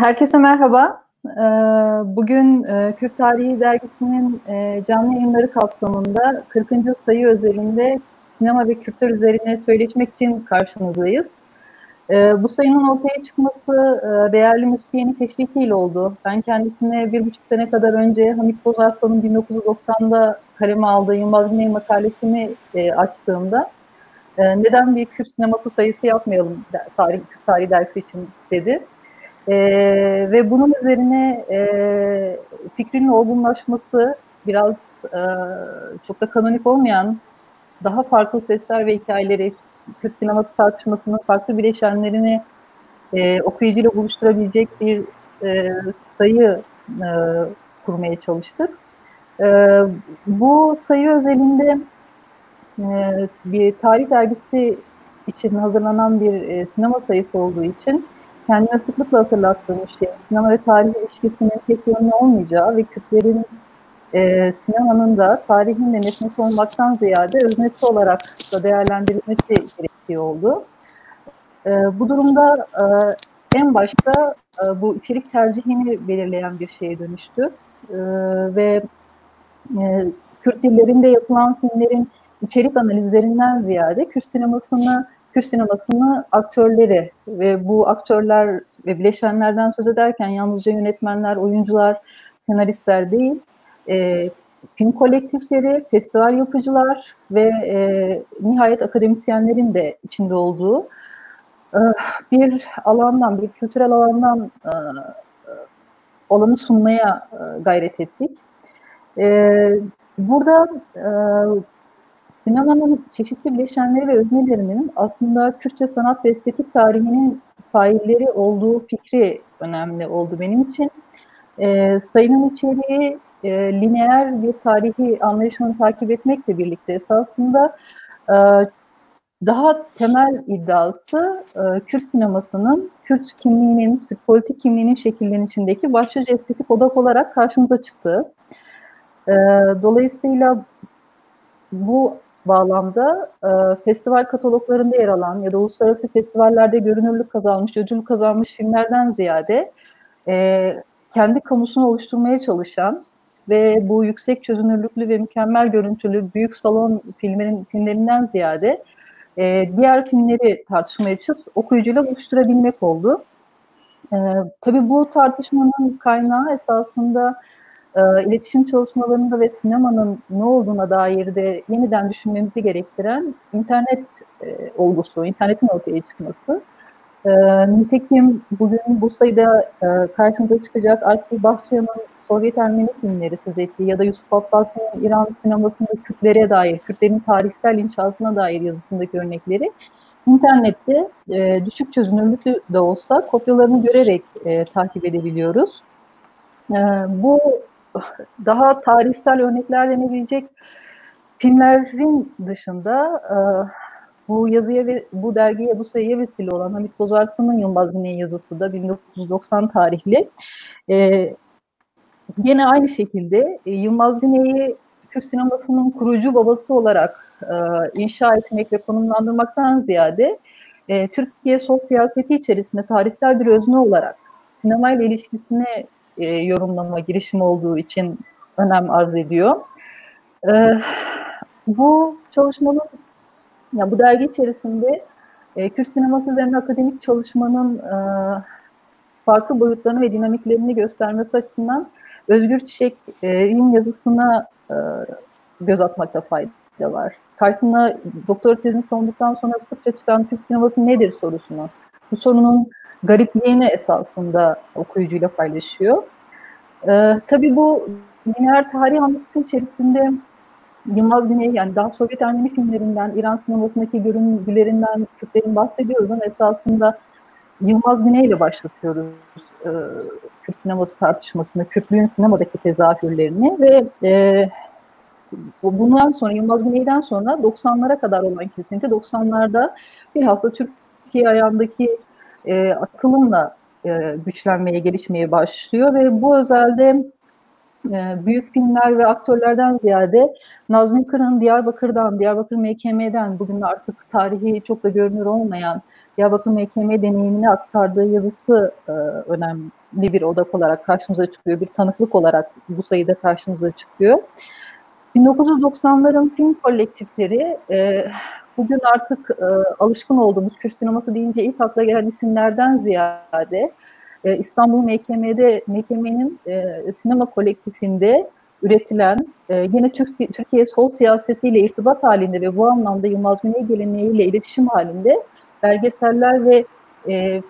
Herkese merhaba. Bugün Kürt Tarihi Dergisi'nin canlı yayınları kapsamında 40. sayı özelinde sinema ve Kürtler üzerine söyleşmek için karşınızdayız. Bu sayının ortaya çıkması değerli müzisyenin teşvikiyle oldu. Ben kendisine 1,5 sene kadar önce Hamit Bozarslan'ın 1990'da kaleme aldığı Yılmaz Güney makalesini açtığımda neden bir Kürt sineması sayısı yapmayalım Kürt Tarihi Dergisi için dedi. Ve bunun üzerine fikrinin olgunlaşması biraz çok da kanonik olmayan daha farklı sesler ve hikayeleri, Kürt sineması tartışmasının farklı bileşenlerini okuyucuyla buluşturabilecek bir sayı kurmaya çalıştık. Bu sayı özelinde bir tarih dergisi için hazırlanan bir sinema sayısı olduğu için kendime sıklıkla hatırlattığım şey sinema ve tarih ilişkisinin tek yönlü olmayacağı ve Kürtlerin sinemanın da tarihin de nesnesi olmaktan ziyade öznesi olarak da değerlendirilmesi gerektiği oldu. Bu durumda en başta bu içerik tercihini belirleyen bir şeye dönüştü. Ve Kürt dillerinde yapılan filmlerin içerik analizlerinden ziyade Kürt sinemasını aktörleri ve bu aktörler ve bileşenlerden söz ederken yalnızca yönetmenler, oyuncular, senaristler değil, film kolektifleri, festival yapıcılar ve nihayet akademisyenlerin de içinde olduğu bir alandan, bir kültürel alandan olanı sunmaya gayret ettik. Burada sinemanın çeşitli bileşenleri ve öznelerinin aslında Kürtçe sanat ve estetik tarihinin failleri olduğu fikri önemli oldu benim için. Sayının içeriği lineer bir tarihi anlayışını takip etmekle birlikte esasında daha temel iddiası Kürt sinemasının, Kürt kimliğinin, Kürt politik kimliğinin şekillenişindeki başlıca estetik odak olarak karşımıza çıktı. Dolayısıyla bu bağlamda festival kataloglarında yer alan ya da uluslararası festivallerde görünürlük kazanmış, ödül kazanmış filmlerden ziyade kendi kamusunu oluşturmaya çalışan ve bu yüksek çözünürlüklü ve mükemmel görüntülü büyük salon filmlerinden ziyade diğer filmleri tartışmaya açıp okuyucuyla buluşturabilmek oldu. Tabii bu tartışmanın kaynağı esasında iletişim çalışmalarında ve sinemanın ne olduğuna dair de yeniden düşünmemizi gerektiren internet olgusu, internetin ortaya çıkması. Nitekim bugün bu sayıda karşımıza çıkacak Asli Bahçıyan'ın Sovyet Ermeni filmleri söz ettiği ya da Yusuf Abbas'ın İran sinemasında Kürtlere dair, Kürtlerin tarihsel inşasına dair yazısındaki örnekleri internette düşük çözünürlüklü de olsa kopyalarını görerek takip edebiliyoruz. Bu daha tarihsel örnekler denebilecek filmlerin dışında bu yazıya ve bu dergiye, bu sayıya vesile olan Hamit Bozarslan'ın Yılmaz Güney yazısı da 1990 tarihli. Yine aynı şekilde Yılmaz Güney'i Kürt sinemasının kurucu babası olarak inşa etmek ve konumlandırmaktan ziyade Türkiye sol siyaseti içerisinde tarihsel bir özne olarak sinemayla ilişkisini yorumlama girişimi olduğu için önem arz ediyor. Bu çalışmanın, yani bu dergi içerisinde Kürt sineması üzerine akademik çalışmanın farklı boyutlarını ve dinamiklerini göstermesi açısından Özgür Çiçek'in yazısına göz atmakta fayda var. Karşısına doktora tezini savunduktan sonra sıkça çıkan Kürt sineması nedir sorusunu, bu sorunun garipliğini esasında okuyucuyla paylaşıyor. Tabii bu lineer tarih anlatısı içerisinde Yılmaz Güney, yani daha Sovyet Ermeni filmlerinden, İran sinemasındaki görüntülerinden Kürtlerin bahsediyoruz ama esasında Yılmaz Güney ile başlatıyoruz Kürt sineması tartışmasını, Kürtlüğün sinemadaki tezahürlerini ve bundan sonra, Yılmaz Güney'den sonra 90'lara kadar olan kesinti, 90'larda bilhassa Türkiye ayağındaki atılımla güçlenmeye, gelişmeye başlıyor ve bu özelde büyük filmler ve aktörlerden ziyade Nazmi Kırık'ın Diyarbakır MKM'den, bugün artık tarihi çok da görünür olmayan Diyarbakır MKM deneyimini aktardığı yazısı önemli bir odak olarak karşımıza çıkıyor. Bir tanıklık olarak bu sayıda karşımıza çıkıyor. 1990'ların film kolektifleri bugün artık alışkın olduğumuz Kürt sineması deyince ilk akla gelen isimlerden ziyade İstanbul MKM'nin sinema kolektifinde üretilen yine Türkiye sol siyasetiyle irtibat halinde ve bu anlamda Yılmaz Güney geleneğiyle iletişim halinde belgeseller ve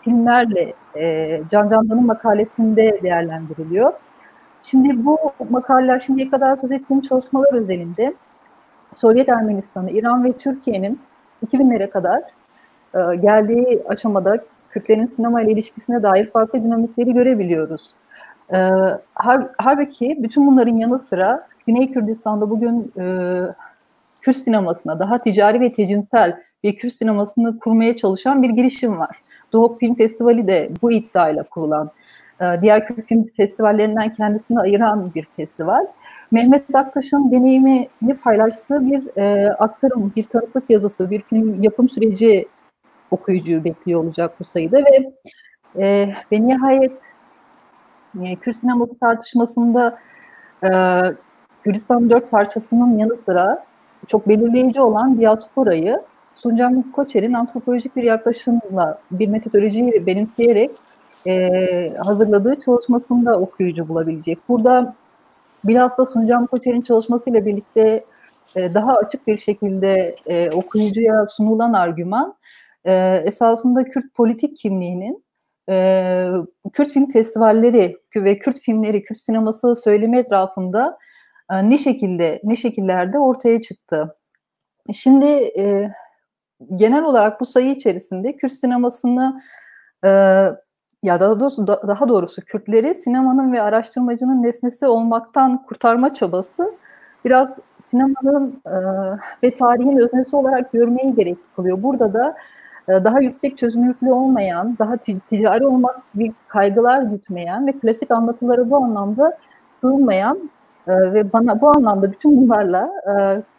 filmlerle Can Candan'ın makalesinde değerlendiriliyor. Şimdi bu makaleler şimdiye kadar söz ettiğim çalışmalar özelinde Sovyet Ermenistan'ı, İran ve Türkiye'nin 2000'lere kadar geldiği aşamada Kürtlerin sinema ile ilişkisine dair farklı dinamikleri görebiliyoruz. Halbuki bütün bunların yanı sıra Güney Kürdistan'da bugün Kürt sinemasına daha ticari ve tecimsel bir Kürt sinemasını kurmaya çalışan bir girişim var. Doğu Film Festivali de bu iddiayla kurulan, diğer Kürt film festivallerinden kendisini ayıran bir festival. Mehmet Aktaş'ın deneyimini paylaştığı bir aktarım, bir tanıklık yazısı, bir film yapım süreci okuyucuyu bekliyor olacak bu sayıda ve nihayet Kürt sineması tartışmasında Kürdistan dört parçasının yanı sıra çok belirleyici olan diasporayı Suncan Koçer'in antropolojik bir yaklaşımla, bir metodolojiyi benimseyerek hazırladığı çalışmasında okuyucu bulabilecek. Burada bilhassa Suncan Koçer'in çalışmasıyla birlikte daha açık bir şekilde okuyucuya sunulan argüman esasında Kürt politik kimliğinin Kürt film festivalleri ve Kürt filmleri, Kürt sineması söylemi etrafında ne şekillerde ortaya çıktı. Şimdi genel olarak bu sayı içerisinde Kürt sinemasını ya daha doğrusu Kürtleri sinemanın ve araştırmacının nesnesi olmaktan kurtarma çabası biraz sinemanın ve tarihin öznesi olarak görmeyi gerekli kılıyor. Burada da daha yüksek çözünürlüklü olmayan, daha ticari olmak bir kaygılar gütmeyen ve klasik anlatılara bu anlamda sığınmayan ve bu anlamda bütün bunlarla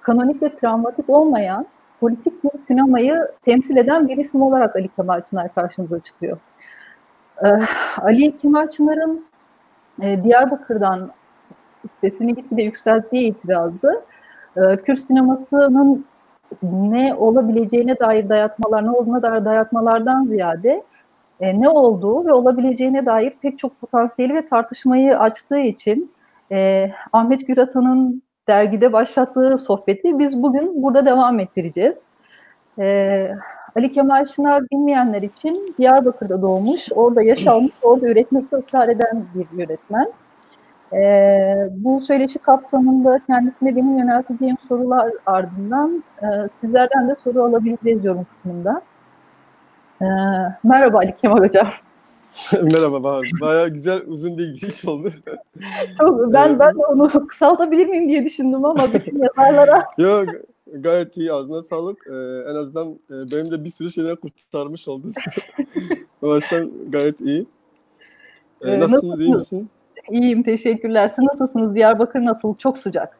kanonik ve travmatik olmayan politik bir sinemayı temsil eden bir isim olarak Ali Kemal Çınar karşımıza çıkıyor. Ali Kemal Çınar'ın Diyarbakır'dan sesini gitgide yükselttiği itirazı Kürt sinemasının ne olabileceğine dair dayatmalar, ne olduğuna dair dayatmalardan ziyade ne olduğu ve olabileceğine dair pek çok potansiyeli ve tartışmayı açtığı için Ahmet Güratan'ın dergide başlattığı sohbeti biz bugün burada devam ettireceğiz. Ali Kemal Çınar bilmeyenler için Diyarbakır'da doğmuş, orada yaşamış, orada üretmekte ısrar eden bir yönetmen. Bu söyleşi kapsamında kendisine benim yönelteceğim sorular ardından sizlerden de soru alabileceğiz yorum kısmında. Merhaba Ali Kemal Hocam. Merhaba Bahar. Bayağı güzel uzun bir giriş oldu. Ben de onu kısaltabilir miyim diye düşündüm ama bütün yazarlara. Yok, gayet iyi, ağzına sağlık. En azından benim de bir sürü şeyler kurtarmış oldun. O açıdan gayet iyi. Nasılsınız, iyi misin? İyiyim, teşekkürler. Siz nasılsınız? Diyarbakır nasıl? Çok sıcak.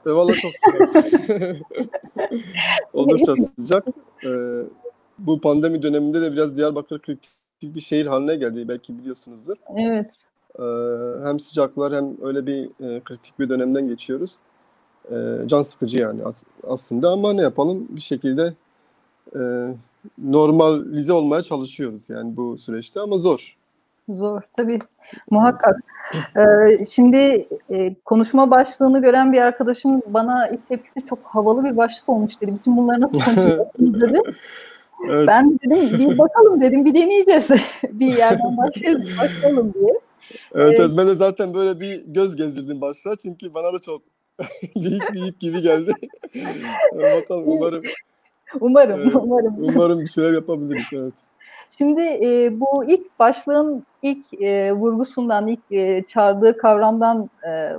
Vallahi çok sıcak. Oldukça sıcak. Bu pandemi döneminde de biraz Diyarbakır kritik bir şehir haline geldi. Belki biliyorsunuzdur. Evet. Hem sıcaklar hem öyle bir kritik bir dönemden geçiyoruz. Can sıkıcı yani aslında ama ne yapalım, bir şekilde normalize olmaya çalışıyoruz yani bu süreçte ama zor. Zor tabii, muhakkak. Şimdi konuşma başlığını gören bir arkadaşım bana ilk tepkisi çok havalı bir başlık olmuş dedi. Bütün bunları nasıl konuşuyorsunuz dedi. Evet. Ben dedim bir bakalım dedim, bir deneyeceğiz. Bir yerden başlayalım diye. Evet, ben de zaten böyle bir göz gezdirdim başta çünkü bana da çok büyük gibi geldi. Bakalım, umarım bir şeyler yapabiliriz. Evet. Şimdi bu ilk başlığın ilk vurgusundan, ilk çağırdığı kavramdan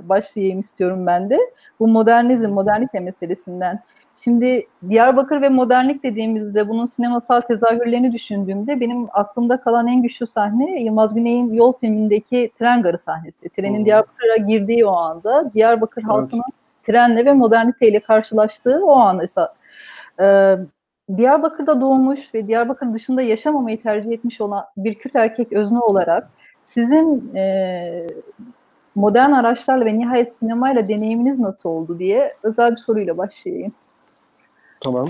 başlayayım istiyorum ben de. Bu modernite meselesinden. Şimdi Diyarbakır ve modernlik dediğimizde bunun sinemasal tezahürlerini düşündüğümde benim aklımda kalan en güçlü sahne Yılmaz Güney'in Yol filmindeki tren garı sahnesi. Trenin Diyarbakır'a girdiği o anda Diyarbakır halkının trenle ve moderniteyle karşılaştığı o an esas. Diyarbakır'da doğmuş ve Diyarbakır dışında yaşamamayı tercih etmiş olan bir Kürt erkek özne olarak sizin modern araçlarla ve nihayet sinemayla deneyiminiz nasıl oldu diye özel bir soruyla başlayayım. Tamam.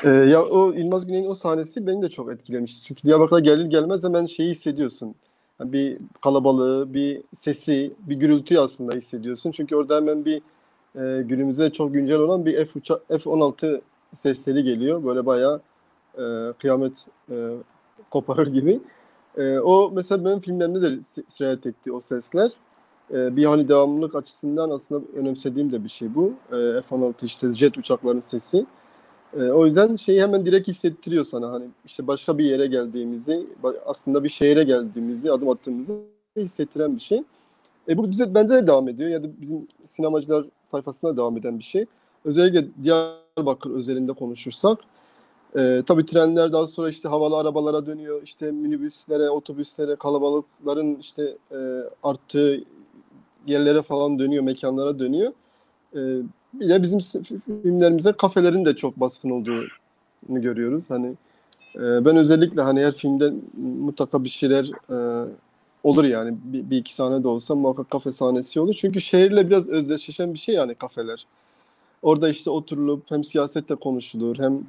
Ya o İlmaz Güney'in o sahnesi beni de çok etkilemişti. Çünkü Diyarbakır'a gelir gelmez hemen şeyi hissediyorsun. Yani bir kalabalığı, bir sesi, bir gürültüyü aslında hissediyorsun. Çünkü orada hemen bir günümüze çok güncel olan bir F-16 sesleri geliyor. Böyle bayağı kıyamet koparır gibi. O mesela benim filmlerimde de sirayet etti o sesler. Bir hani devamlılık açısından aslında önemsediğim de bir şey bu. F-16 işte jet uçaklarının sesi. O yüzden şeyi hemen direkt hissettiriyor sana hani işte başka bir yere geldiğimizi, aslında bir şehre geldiğimizi, adım attığımızı hissettiren bir şey. Bu bize bende de devam ediyor ya da bizim sinemacılar tayfasına devam eden bir şey. Özellikle Diyarbakır özelinde konuşursak, tabii trenler daha sonra işte havalı arabalara dönüyor, işte minibüslere, otobüslere, kalabalıkların işte arttığı yerlere falan dönüyor, mekanlara dönüyor. E, Bir de bizim filmlerimize kafelerin de çok baskın olduğunu görüyoruz. Hani ben özellikle hani her filmde mutlaka bir şeyler olur yani bir iki sahne de olsa muhakkak kafe sahnesi olur. Çünkü şehirle biraz özdeşleşen bir şey yani kafeler. Orada işte oturulup hem siyasette konuşulur, hem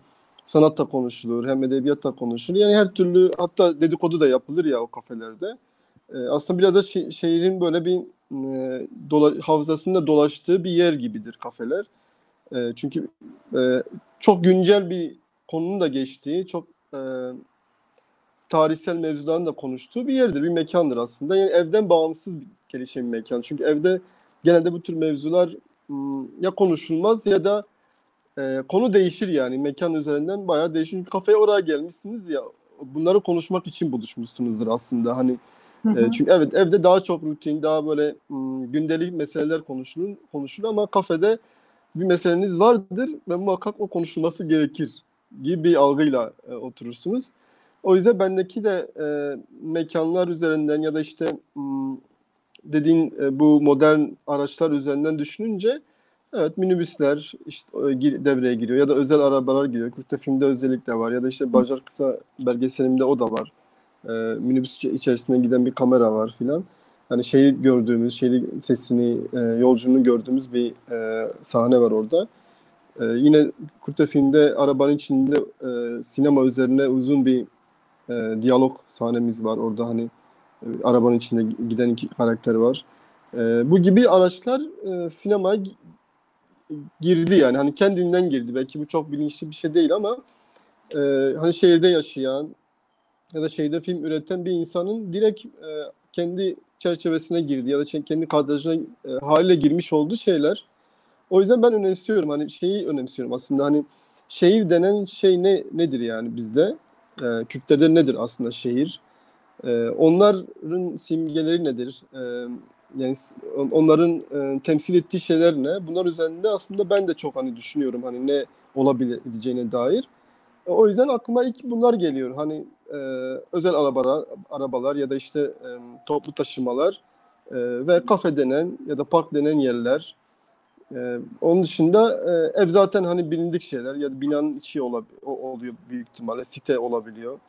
sanatta konuşulur, hem edebiyatta konuşulur. Yani her türlü hatta dedikodu da yapılır ya o kafelerde. Aslında biraz da şehrin böyle bir havzasında dolaştığı bir yer gibidir kafeler. Çünkü çok güncel bir konunun da geçtiği, çok tarihsel mevzuların da konuştuğu bir yerdir, bir mekandır aslında. Yani evden bağımsız bir gelişen bir mekan. Çünkü evde genelde bu tür mevzular ya konuşulmaz ya da konu değişir yani. Mekan üzerinden bayağı değişir. Çünkü kafeye oraya gelmişsiniz ya, bunları konuşmak için buluşmuşsunuzdur aslında. Hani çünkü evet evde daha çok rutin, daha böyle gündelik meseleler konuşulur ama kafede bir meseleniz vardır ve muhakkak o konuşulması gerekir gibi bir algıyla oturursunuz. O yüzden bendeki de mekanlar üzerinden ya da işte dediğin bu modern araçlar üzerinden düşününce evet minibüsler işte devreye giriyor ya da özel arabalar giriyor. Kürt'te filmde özellikle var ya da işte Bacar Kısa belgeselimde o da var. Minibüs içerisinde giden bir kamera var filan. Hani şeyi gördüğümüz, şeyin sesini, yolcunun gördüğümüz bir sahne var orada. Yine Kurte filmde arabanın içinde sinema üzerine uzun bir diyalog sahnemiz var. Orada hani arabanın içinde giden iki karakter var. Bu gibi araçlar sinemaya girdi yani. Hani kendinden girdi. Belki bu çok bilinçli bir şey değil ama hani şehirde yaşayan ya da şehirde film üreten bir insanın direkt kendi çerçevesine girdi ya da kendi kadrajına haliyle girmiş olduğu şeyler. O yüzden ben önemsiyorum. Hani şeyi önemsiyorum aslında hani şehir denen şey nedir yani bizde? Kürtlerde nedir aslında şehir? Onların simgeleri nedir? Yani onların temsil ettiği şeyler ne? Bunlar üzerinde aslında ben de çok hani düşünüyorum hani ne olabileceğine dair. O yüzden aklıma ilk bunlar geliyor. Hani özel arabalar ya da işte toplu taşımalar ve kafe denen ya da park denen yerler. Onun dışında ev zaten hani bilindik şeyler ya da binanın içi oluyor büyük ihtimalle site olabiliyor.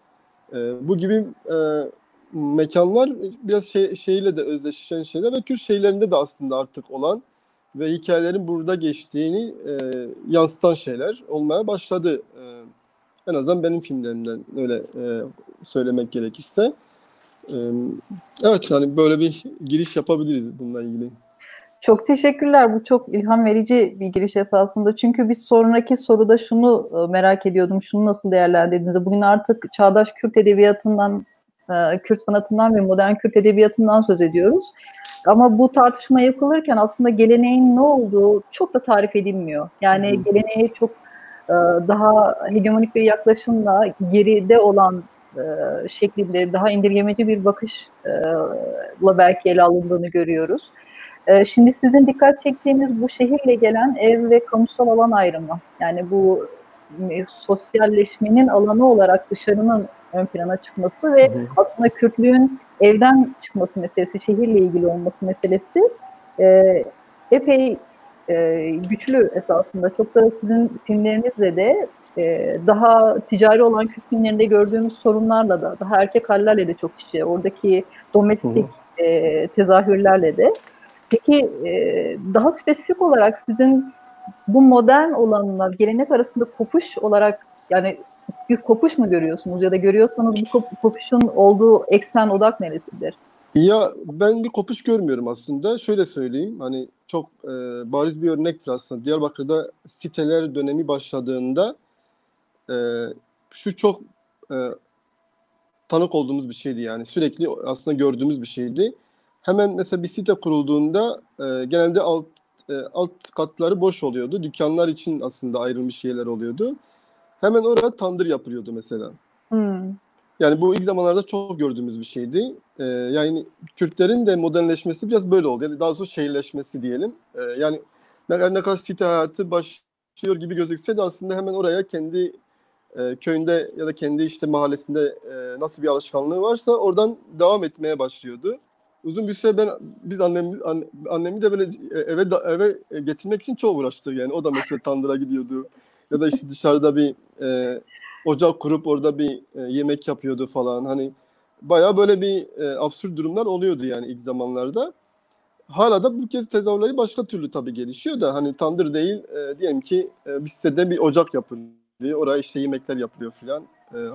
Bu gibi mekanlar biraz şeyle de özdeşleşen şeyler ve Kürt şeylerinde de aslında artık olan ve hikayelerin burada geçtiğini yansıtan şeyler olmaya başladı. En azından benim filmlerimden öyle söylemek gerekirse. E, evet yani böyle bir giriş yapabiliriz bununla ilgili. Çok teşekkürler. Bu çok ilham verici bir giriş esasında. Çünkü bir sonraki soruda şunu merak ediyordum. Şunu nasıl değerlendirdiğinizi. Bugün artık çağdaş Kürt edebiyatından, Kürt sanatından ve modern Kürt edebiyatından söz ediyoruz. Ama bu tartışma yapılırken aslında geleneğin ne olduğu çok da tarif edilmiyor. Yani geleneğe çok daha hegemonik bir yaklaşımla geride olan şeklinde daha indirgemeci bir bakışla belki ele alındığını görüyoruz. Şimdi sizin dikkat çektiğiniz bu şehirle gelen ev ve kamusal alan ayrımı, yani bu sosyalleşmenin alanı olarak dışarının ön plana çıkması ve aslında Kürtlüğün evden çıkması meselesi, şehirle ilgili olması meselesi epey güçlü esasında. Çok da sizin filmlerinizle de daha ticari olan Kürt filmlerinde gördüğümüz sorunlarla da, daha erkek hallerle de çok işi, oradaki Hı domestik hı. tezahürlerle de. Peki daha spesifik olarak sizin bu modern olanla gelenek arasında kopuş olarak, yani bir kopuş mu görüyorsunuz ya da görüyorsanız bu kopuşun olduğu eksen, odak neresidir? Ya ben bir kopuş görmüyorum aslında. Şöyle söyleyeyim. Hani çok bariz bir örnektir aslında. Diyarbakır'da siteler dönemi başladığında e, şu çok e, tanık olduğumuz bir şeydi yani. Sürekli aslında gördüğümüz bir şeydi. Hemen mesela bir site kurulduğunda genelde alt katları boş oluyordu. Dükkanlar için aslında ayrılmış yerler oluyordu. Hemen oraya tandır yapılıyordu mesela. Hmm. Yani bu ilk zamanlarda çok gördüğümüz bir şeydi. Yani Kürtlerin de modernleşmesi biraz böyle oldu. Yani daha doğrusu şehirleşmesi diyelim. Yani ne kadar site hayatı başlıyor gibi gözükse de aslında hemen oraya kendi köyünde ya da kendi işte mahallesinde nasıl bir alışkanlığı varsa oradan devam etmeye başlıyordu. Uzun bir süre biz annemi de böyle eve getirmek için çok uğraştık yani. O da mesela tandıra gidiyordu. Ya da işte dışarıda bir ocak kurup orada bir yemek yapıyordu falan. Hani bayağı böyle bir absürt durumlar oluyordu yani ilk zamanlarda. Hala da bu kez tezahürleri başka türlü tabii gelişiyor da hani tandır değil diyelim ki bir sitede bir ocak yapılıyor. Oraya işte yemekler yapılıyor filan.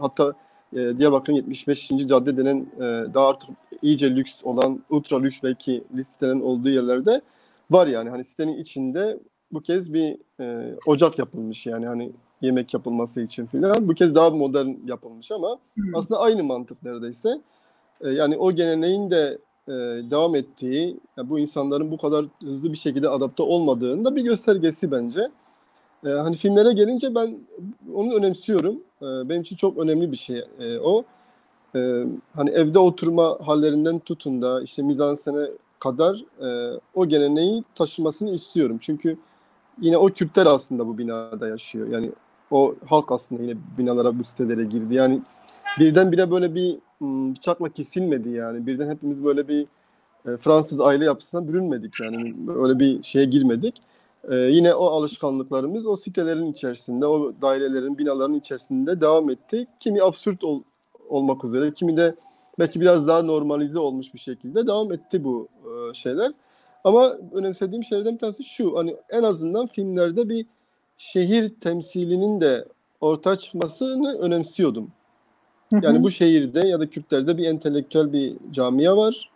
Hatta Diyarbakır'ın 75. cadde denen daha artık iyice lüks olan ultra lüks belki listelerin olduğu yerlerde var yani. Hani sitenin içinde bu kez bir ocak yapılmış yani hani yemek yapılması için filan. Bu kez daha modern yapılmış ama Hmm. aslında aynı mantık neredeyse. Yani o geleneğin de devam ettiği, yani bu insanların bu kadar hızlı bir şekilde adapte olmadığının da bir göstergesi bence. Hani filmlere gelince ben onu önemsiyorum. Benim için çok önemli bir şey o. Hani evde oturma hallerinden tutun da işte mizansene kadar o geleneği taşımasını istiyorum. Çünkü yine o Kürtler aslında bu binada yaşıyor. Yani o halk aslında yine binalara, bu sitelere girdi. Yani birdenbire böyle bir bıçakla kesilmedi yani. Birden hepimiz böyle bir Fransız aile yapısına bürünmedik yani. Öyle bir şeye girmedik. Yine o alışkanlıklarımız o sitelerin içerisinde, o dairelerin, binaların içerisinde devam etti. Kimi absürt olmak üzere, kimi de belki biraz daha normalize olmuş bir şekilde devam etti bu şeyler. Ama önemsediğim şeylerden bir tanesi şu, hani en azından filmlerde bir şehir temsilinin de ortaya çıkmasını önemsiyordum. Hı Yani hı. bu şehirde ya da Kürtlerde bir entelektüel bir camia var.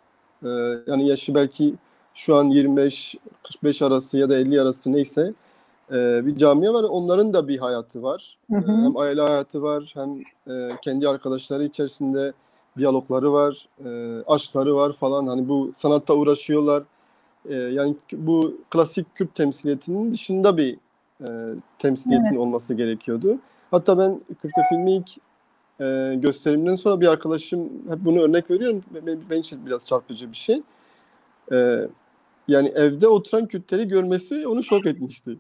Ee, Yani yaşı belki şu an 25-45 arası ya da 50 arası neyse bir camia var. Onların da bir hayatı var. Hı hı. Hem aile hayatı var hem kendi arkadaşları içerisinde diyalogları var, aşkları var falan. Hani bu sanatta uğraşıyorlar. Yani bu klasik Kürt temsiliyetinin dışında bir e, temsiliyetin Evet. olması gerekiyordu. Hatta ben Kürt'te filmi ilk gösterimden sonra bir arkadaşım hep bunu örnek veriyorum. Benim için biraz çarpıcı bir şey. E, Yani evde oturan Kürtleri görmesi onu şok etmişti.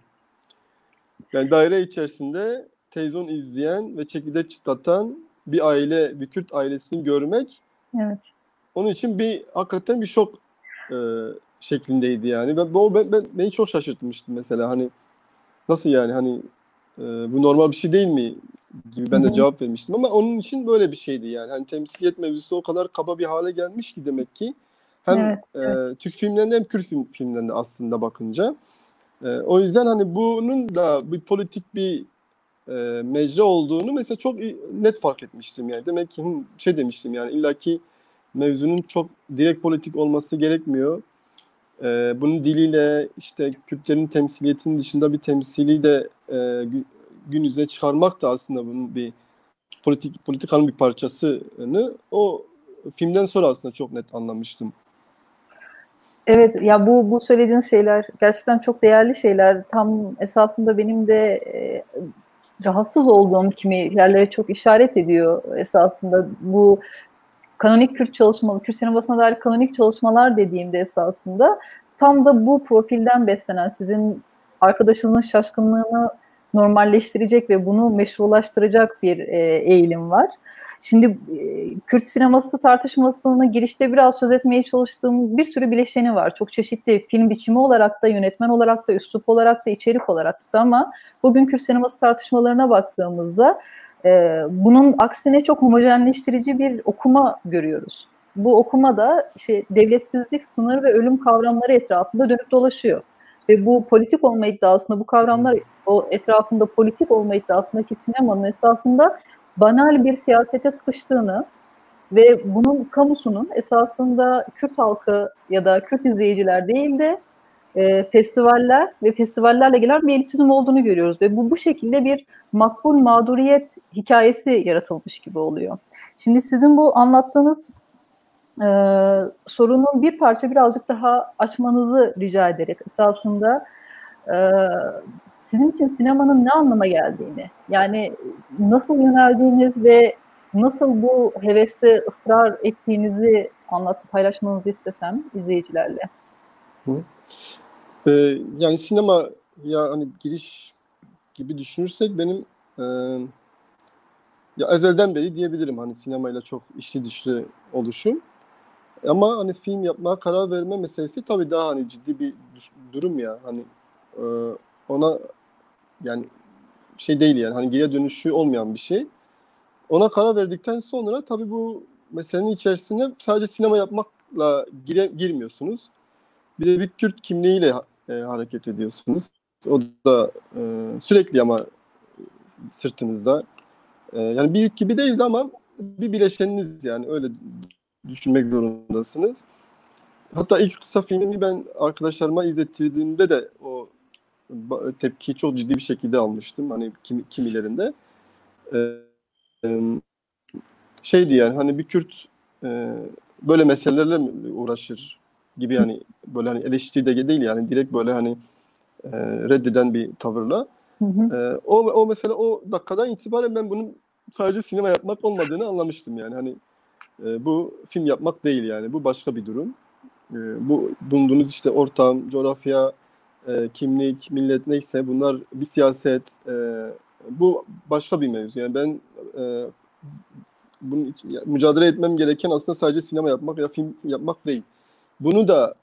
Yani daire içerisinde televizyon izleyen ve çekirdek çıtlatan bir aile, bir Kürt ailesini görmek Evet. onun için bir hakikaten bir şok e, şeklindeydi yani. Ve beni çok şaşırtmıştı mesela hani nasıl yani hani bu normal bir şey değil mi gibi Hı ben de hı. cevap vermiştim ama onun için böyle bir şeydi yani. Hani temsiliyet mevzusu o kadar kaba bir hale gelmiş ki demek ki hem Evet. Evet. Türk filmlerinde hem Kürt filmlerinde aslında bakınca. O yüzden hani bunun da bir politik bir mecra olduğunu mesela çok net fark etmiştim yani. Demek ki şey demiştim yani illaki mevzunun çok direkt politik olması gerekmiyor. Bunun diliyle işte Kürtlerin temsiliyetinin dışında bir temsili de gün yüzüne çıkarmak da aslında bunun bir politikanın bir parçasını o filmden sonra aslında çok net anlamıştım. Evet, ya bu söylediğiniz şeyler gerçekten çok değerli şeyler. Tam esasında benim de rahatsız olduğum kimi yerlere çok işaret ediyor esasında. Bu kanonik Kürt çalışmaları, Kürt sinemasına dair kanonik çalışmalar dediğimde esasında tam da bu profilden beslenen, sizin arkadaşınızın şaşkınlığını normalleştirecek ve bunu meşrulaştıracak bir eğilim var. Şimdi Kürt sineması tartışmasını girişte biraz söz etmeye çalıştığım bir sürü bileşeni var. Çok çeşitli, film biçimi olarak da, yönetmen olarak da, üslup olarak da, içerik olarak da, ama bugün Kürt sineması tartışmalarına baktığımızda bunun aksine çok homojenleştirici bir okuma görüyoruz. Bu okuma da işte devletsizlik, sınır ve ölüm kavramları etrafında dönüp dolaşıyor. Ve bu politik olma iddiasında, bu kavramlar o etrafında politik olma iddiasındaki sinemanın esasında banal bir siyasete sıkıştığını ve bunun kamusunun esasında Kürt halkı ya da Kürt izleyiciler değil de festivaller ve festivallerle gelen bir elitizm olduğunu görüyoruz. Ve bu şekilde bir makbul mağduriyet hikayesi yaratılmış gibi oluyor. Şimdi sizin bu anlattığınız sorunun bir parça birazcık daha açmanızı rica ederek esasında sizin için sinemanın ne anlama geldiğini, yani nasıl yöneldiğiniz ve nasıl bu heveste ısrar ettiğinizi paylaşmanızı istesem izleyicilerle. Yani sinema ya hani giriş gibi düşünürsek benim ya ezelden beri diyebilirim hani sinemayla çok içli dışlı oluşum. Ama hani film yapmaya karar verme meselesi tabii daha hani ciddi bir durum ya. Hani e, ona yani şey değil yani hani geriye dönüşü olmayan bir şey. Ona karar verdikten sonra tabii bu meselenin içerisine sadece sinema yapmakla girmiyorsunuz. Bir de bir Kürt kimliğiyle hareket ediyorsunuz. O da sürekli ama sırtınızda. Yani bir yük gibi değildi ama bir bileşeniniz yani öyle düşünmek zorundasınız. Hatta ilk kısa filmimi ben arkadaşlarıma izlettirdiğimde de o tepkiyi çok ciddi bir şekilde almıştım. Hani kimilerinde. Şeydi yani hani bir Kürt böyle meselelerle mi uğraşır gibi yani böyle hani eleştiri de değil yani direkt böyle hani reddeden bir tavırla. Hı hı. O mesela o dakikadan itibaren ben bunun sadece sinema yapmak olmadığını anlamıştım yani hani bu film yapmak değil yani bu başka bir durum. Bu bulunduğunuz işte ortam, coğrafya, kimlik, millet neyse bunlar bir siyaset. Bu başka bir mevzu. Yani ben bunun mücadele etmem gereken aslında sadece sinema yapmak ya film yapmak değil. Bunu da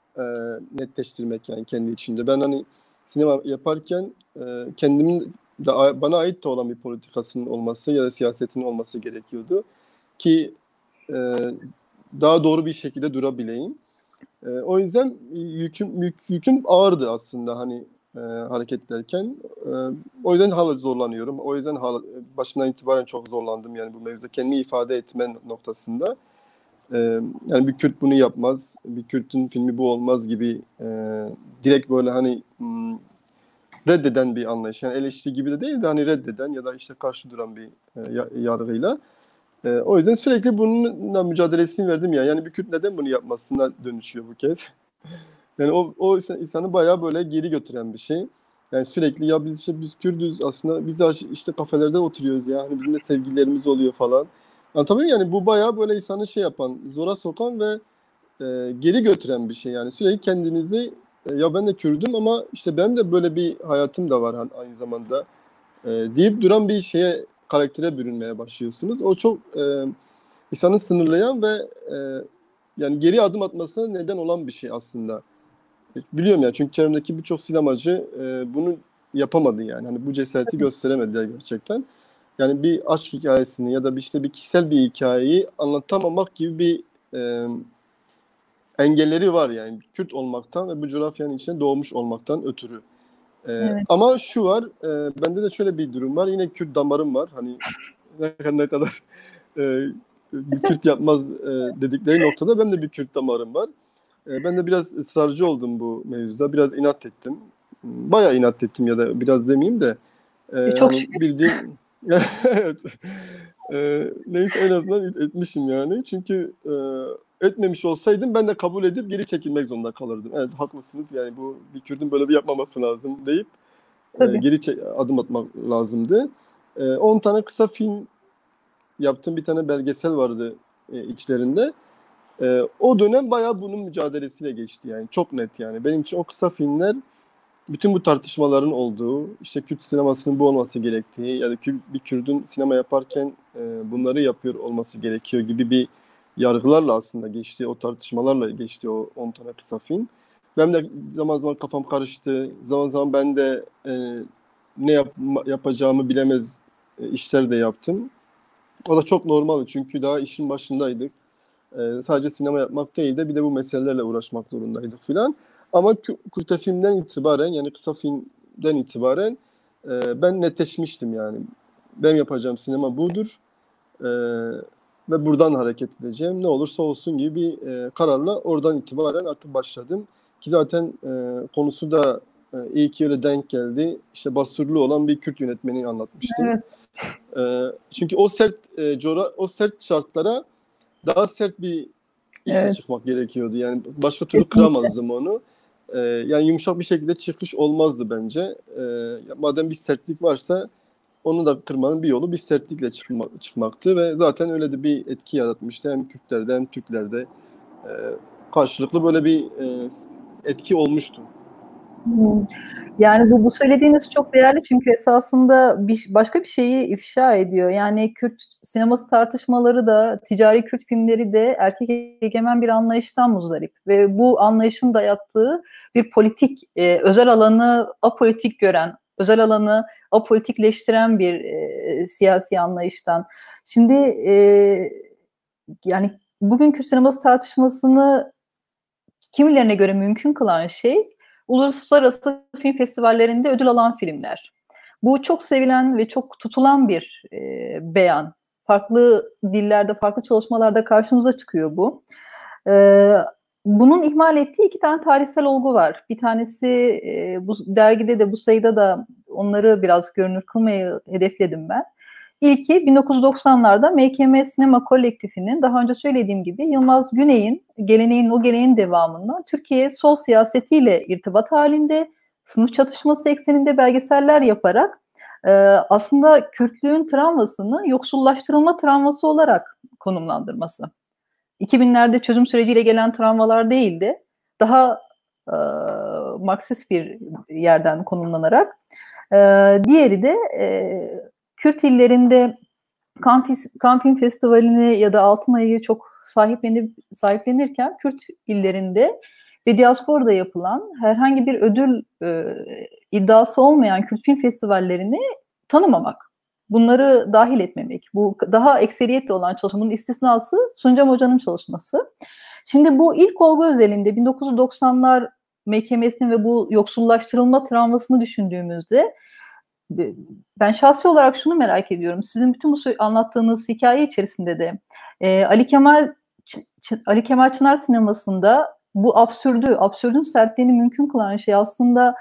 netleştirmek yani kendi içinde. Ben hani sinema yaparken kendimin de bana ait de olan bir politikasının olması ya da siyasetin olması gerekiyordu ki e, daha doğru bir şekilde durabileyim. O yüzden yüküm ağırdı aslında hani hareket ederken. O yüzden hala zorlanıyorum. O yüzden hala başından itibaren çok zorlandım yani bu mevzuda kendimi ifade etme noktasında. E, Yani bir Kürt bunu yapmaz, bir Kürt'ün filmi bu olmaz gibi direkt böyle hani reddeden bir anlayış. Yani eleştiri gibi de değil de hani reddeden ya da işte karşı duran bir yargıyla. O yüzden sürekli bununla mücadelesini verdim ya. Yani bir Kürt neden bunu yapmasına dönüşüyor bu kez. Yani o insanı bayağı böyle geri götüren bir şey. Yani sürekli ya biz Kürdüz aslında biz işte kafelerde oturuyoruz ya. Hani bizim de sevgililerimiz oluyor falan. Anlatabiliyor muyum? Yani bu bayağı böyle insanı şey yapan, zora sokan ve geri götüren bir şey. Yani sürekli kendinizi ya ben de Kürdüm ama işte benim de böyle bir hayatım da var aynı zamanda deyip duran bir şeye karaktere bürünmeye başlıyorsunuz. O çok insanı sınırlayan ve yani geri adım atmasına neden olan bir şey aslında. Biliyorum ya çünkü çevremdeki birçok sinemacı bunu yapamadı yani. Hani bu cesareti gösteremediler gerçekten. Yani bir aşk hikayesini ya da işte bir kişisel bir hikayeyi anlatamamak gibi bir e, engelleri var yani. Kürt olmaktan ve bu coğrafyanın içine doğmuş olmaktan ötürü. Evet. Ama şu var, bende de şöyle bir durum var. Yine Kürt damarım var. Hani ne kadar e, bir Kürt yapmaz dedikleri noktada benim de bir Kürt damarım var. Ben de biraz ısrarcı oldum bu mevzuda. Biraz inat ettim. Bayağı inat ettim ya da biraz demeyeyim de. Çok Hani şükür. bildiğim evet. Neyse en azından etmişim yani. Çünkü etmemiş olsaydım ben de kabul edip geri çekilmek zorunda kalırdım. Evet haklısınız yani bu bir Kürt'ün böyle bir yapmaması lazım deyip Tabii. adım atmak lazımdı. 10 tane kısa film yaptım. Bir tane belgesel vardı içlerinde. O dönem bayağı bunun mücadelesiyle geçti yani. Çok net yani. Benim için o kısa filmler bütün bu tartışmaların olduğu, işte Kürt sinemasının bu olması gerektiği ya da bir Kürt'ün sinema yaparken bunları yapıyor olması gerekiyor gibi bir yargılarla aslında geçti, o tartışmalarla geçti o 10 tane kısa film. Benim de zaman zaman kafam karıştı. Zaman zaman ben de yapacağımı bilemez işler de yaptım. O da çok normal çünkü daha işin başındaydık. Sadece sinema yapmak değil de bir de bu meselelerle uğraşmak zorundaydık filan. Ama Kurta filmden itibaren yani kısa filmden itibaren ben netleşmiştim yani. Ben yapacağım sinema budur. E, Ve buradan hareket edeceğim. Ne olursa olsun gibi bir kararla oradan itibaren artık başladım. Ki zaten konusu da iyi ki öyle denk geldi. İşte Basurlu olan bir Kürt yönetmeni anlatmıştım. Evet. Çünkü o sert şartlara daha sert bir işle Evet. çıkmak gerekiyordu. Yani başka türlü kıramazdım onu. Yani yumuşak bir şekilde çıkış olmazdı bence. Madem bir sertlik varsa onu da kırmanın bir yolu bir sertlikle çıkmaktı ve zaten öyle de bir etki yaratmıştı. Hem Kürtlerde hem Türklerde e, karşılıklı böyle bir etki olmuştu. Hmm. Yani bu söylediğiniz çok değerli çünkü esasında başka bir şeyi ifşa ediyor. Yani Kürt sineması tartışmaları da, ticari Kürt filmleri de erkek egemen bir anlayıştan muzdarip. Ve bu anlayışın dayattığı bir politik, özel alanı apolitik gören, özel alanı apolitikleştiren bir siyasi anlayıştan. Şimdi yani bugün Kürt sineması tartışmasını kimilerine göre mümkün kılan şey uluslararası film festivallerinde ödül alan filmler. Bu çok sevilen ve çok tutulan bir beyan. Farklı dillerde, farklı çalışmalarda karşımıza çıkıyor bu. E, Bunun ihmal ettiği iki tane tarihsel olgu var. Bir tanesi bu dergide de bu sayıda da onları biraz görünür kılmayı hedefledim ben. İlki 1990'larda MKM Sinema Kolektifi'nin daha önce söylediğim gibi Yılmaz Güney'in o geleneğin devamında Türkiye sol siyasetiyle irtibat halinde sınıf çatışması ekseninde belgeseller yaparak aslında Kürtlüğün travmasını yoksullaştırılma travması olarak konumlandırması. 2000'lerde çözüm süreciyle gelen travmalar değildi. Daha Marksist bir yerden konumlanarak. Diğeri de Kürt illerinde Cannes Film Festivali'ni ya da Altınay'ı çok sahiplenirken Kürt illerinde ve diasporada yapılan herhangi bir ödül iddiası olmayan Kürt film festivallerini tanımamak. Bunları dahil etmemek. Bu daha ekseriyetle olan çalışmanın istisnası Suncam Hoca'nın çalışması. Şimdi bu ilk olgu özelinde 1990'lar MKM'sinin ve bu yoksullaştırılma travmasını düşündüğümüzde ben şahsi olarak şunu merak ediyorum. Sizin bütün bu anlattığınız hikaye içerisinde de Ali Kemal Çınar sinemasında bu absürdün sertliğini mümkün kılan şey aslında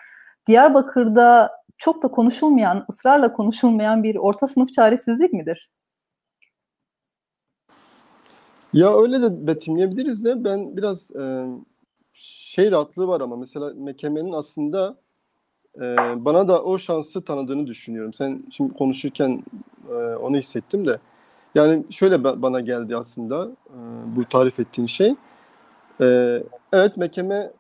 Diyarbakır'da çok da konuşulmayan, ısrarla konuşulmayan bir orta sınıf çaresizlik midir? Ya öyle de betimleyebiliriz de ben biraz şey rahatlığı var ama mesela Mekemen'in aslında bana da o şansı tanıdığını düşünüyorum. Sen şimdi konuşurken onu hissettim de. Yani şöyle bana geldi aslında bu tarif ettiğin şey. Evet Mekeme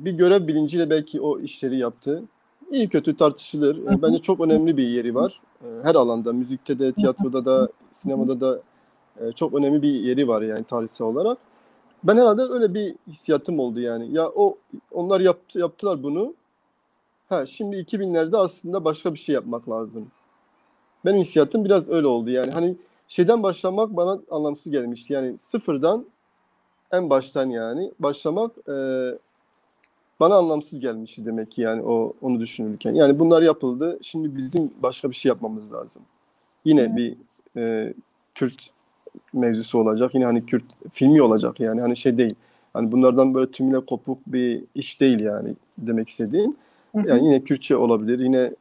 bir görev bilinciyle belki o işleri yaptı. İyi kötü tartışılır. Bence çok önemli bir yeri var. Her alanda, müzikte de, tiyatroda da, sinemada da çok önemli bir yeri var yani tarihsel olarak. Ben herhalde öyle bir hissiyatım oldu yani. Ya onlar yaptılar bunu. Şimdi 2000'lerde aslında başka bir şey yapmak lazım. Benim hissiyatım biraz öyle oldu yani. Hani şeyden başlamak bana anlamsız gelmişti. Yani sıfırdan en baştan yani başlamak bana anlamsız gelmişti demek ki yani onu düşünürken. Yani bunlar yapıldı. Şimdi bizim başka bir şey yapmamız lazım. Yine bir Kürt mevzusu olacak. Yine hani Kürt filmi olacak yani hani şey değil. Hani bunlardan böyle tümüyle kopuk bir iş değil yani demek istediğim. Yani yine Kürtçe olabilir. Yine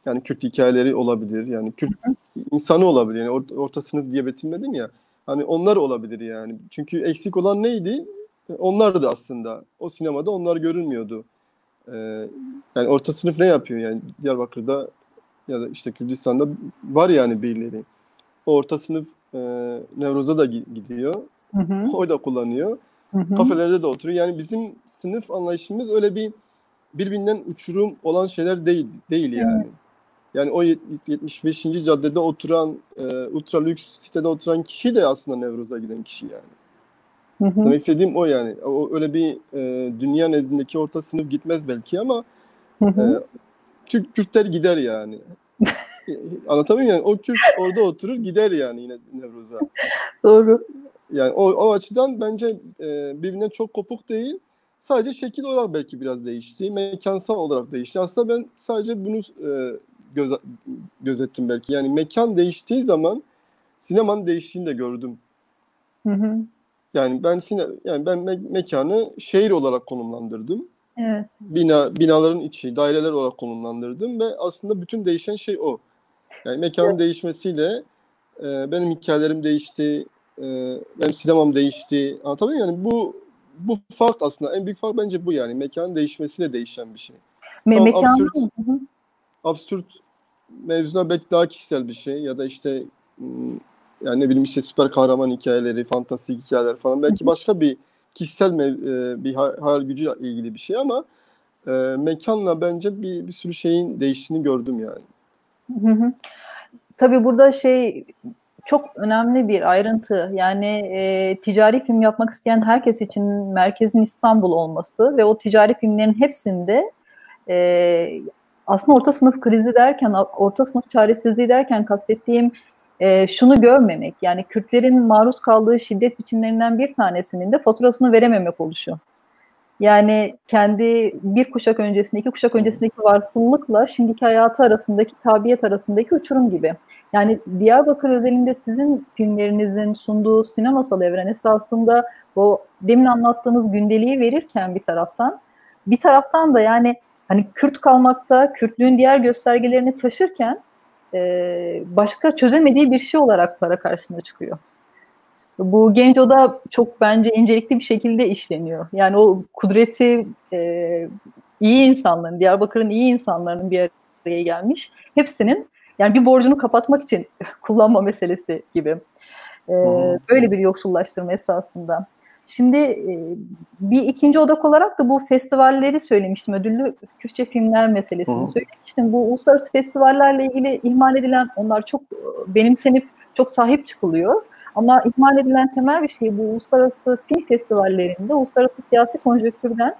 yani Kürt hikayeleri olabilir. Yani Kürt insanı olabilir. Yani orta sınıf diye betimledin ya. Hani onlar olabilir yani. Çünkü eksik olan neydi? Onlardı aslında. O sinemada onlar görünmüyordu. Ee, Yani orta sınıf ne yapıyor? Yani Diyarbakır'da ya da işte Kürdistan'da var yani birileri. O orta sınıf Nevruz'a da gidiyor. Hı hı, O da kullanıyor. hı hı, Kafelerde de oturuyor. Yani bizim sınıf anlayışımız öyle bir birbirinden uçurum olan şeyler değil yani. Evet. Yani o 75. caddede oturan, ultra lüks sitede oturan kişi de aslında Nevruz'a giden kişi yani. Hı hı. Demek istediğim o yani. O öyle bir dünya nezdindeki orta sınıf gitmez belki ama Hı e, hı. Kürtler gider yani. Anlatabiliyor muyum? Yani o Kürt orada oturur gider yani yine Nevruz'a. Doğru. Yani o açıdan bence birbirinden çok kopuk değil. Sadece şekil olarak belki biraz değişti. Mekansal olarak değişti. Aslında ben sadece bunu göz, gözettim belki. Yani mekan değiştiği zaman sinemanın değiştiğini de gördüm. Hı hı. Yani ben mekanı şehir olarak konumlandırdım. Evet. Binaların içi, daireler olarak konumlandırdım ve aslında bütün değişen şey o. Yani mekanın değişmesiyle benim hikayelerim değişti, e, benim sinemam değişti. Anlatabiliyor muyum? Yani bu fark aslında en büyük fark bence bu yani mekanın değişmesiyle değişen bir şey. Tamam Mekandan. Hı hı. absürt mevzular belki daha kişisel bir şey ya da işte hmm, yani ne bileyim işte süper kahraman hikayeleri, fantastik hikayeler falan belki başka bir kişisel bir hayal gücüyle ilgili bir şey ama mekanla bence bir sürü şeyin değiştiğini gördüm yani. Hı hı. Tabii burada çok önemli bir ayrıntı. Yani ticari film yapmak isteyen herkes için merkezin İstanbul olması ve o ticari filmlerin hepsinde e, aslında orta sınıf krizi derken, orta sınıf çaresizliği derken kastettiğim şunu görmemek. Yani Kürtlerin maruz kaldığı şiddet biçimlerinden bir tanesinin de faturasını verememek oluşu. Yani kendi bir kuşak öncesinde, iki kuşak Hı. öncesindeki varsıllıkla şimdiki hayatı arasındaki, tabiyet arasındaki uçurum gibi. Yani Diyarbakır özelinde sizin filmlerinizin sunduğu sinemasal evren esasında o demin anlattığınız gündeliği verirken bir taraftan da yani hani Kürt kalmakta, Kürtlüğün diğer göstergelerini taşırken başka çözemediği bir şey olarak para karşısına çıkıyor. Bu Genco'da çok bence incelikli bir şekilde işleniyor. Yani o kudreti iyi insanların, Diyarbakır'ın iyi insanların bir araya gelmiş. Hepsinin yani bir borcunu kapatmak için kullanma meselesi gibi. Hı hı. Böyle bir yoksullaştırma esasında. Şimdi bir ikinci odak olarak da bu festivalleri söylemiştim. Ödüllü Kürtçe filmler Hı meselesini hı. söylemiştim. Bu uluslararası festivallerle ilgili ihmal edilen, onlar çok benimsenip çok sahip çıkılıyor. Ama ihmal edilen temel bir şey bu uluslararası film festivallerinde uluslararası siyasi konjonktürden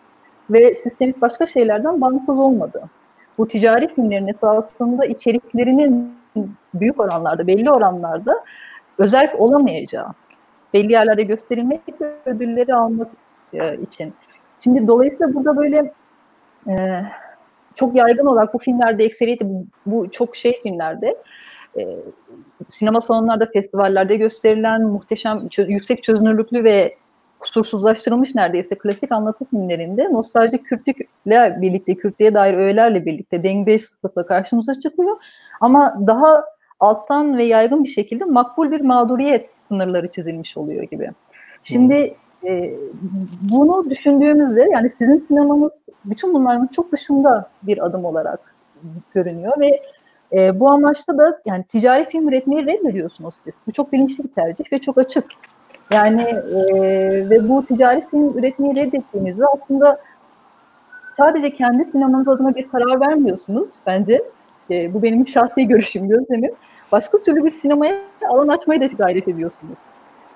ve sistemik başka şeylerden bağımsız olmadı. Bu ticari filmlerin esasında içeriklerinin büyük oranlarda, belli oranlarda özerk olamayacağı, belli yerlerde gösterilmek ve ödülleri almak için. Şimdi dolayısıyla burada böyle e, çok yaygın olarak bu filmlerde ekseriyeti bu çok filmlerde e, sinema salonlarda, festivallerde gösterilen muhteşem, yüksek çözünürlüklü ve kusursuzlaştırılmış neredeyse klasik anlatı filmlerinde nostaljik Kürtlükle birlikte, Kürtlüğe dair öğelerle birlikte dengbeş sıklıkla karşımıza çıkıyor. Ama daha alttan ve yaygın bir şekilde makbul bir mağduriyet sınırları çizilmiş oluyor gibi. Hı hı. Şimdi bunu düşündüğümüzde yani sizin sinemanız bütün bunların çok dışında bir adım olarak görünüyor ve bu amaçla da yani ticari film üretmeyi reddediyorsunuz siz. Bu çok bilinçli bir tercih ve çok açık. Yani ve bu ticari film üretmeyi reddettiğinizde aslında sadece kendi sinemanız adına bir karar vermiyorsunuz bence. Bu benim şahsi görüşüm, gözlemim. Başka türlü bir sinemaya alan açmayı da gayret ediyorsunuz.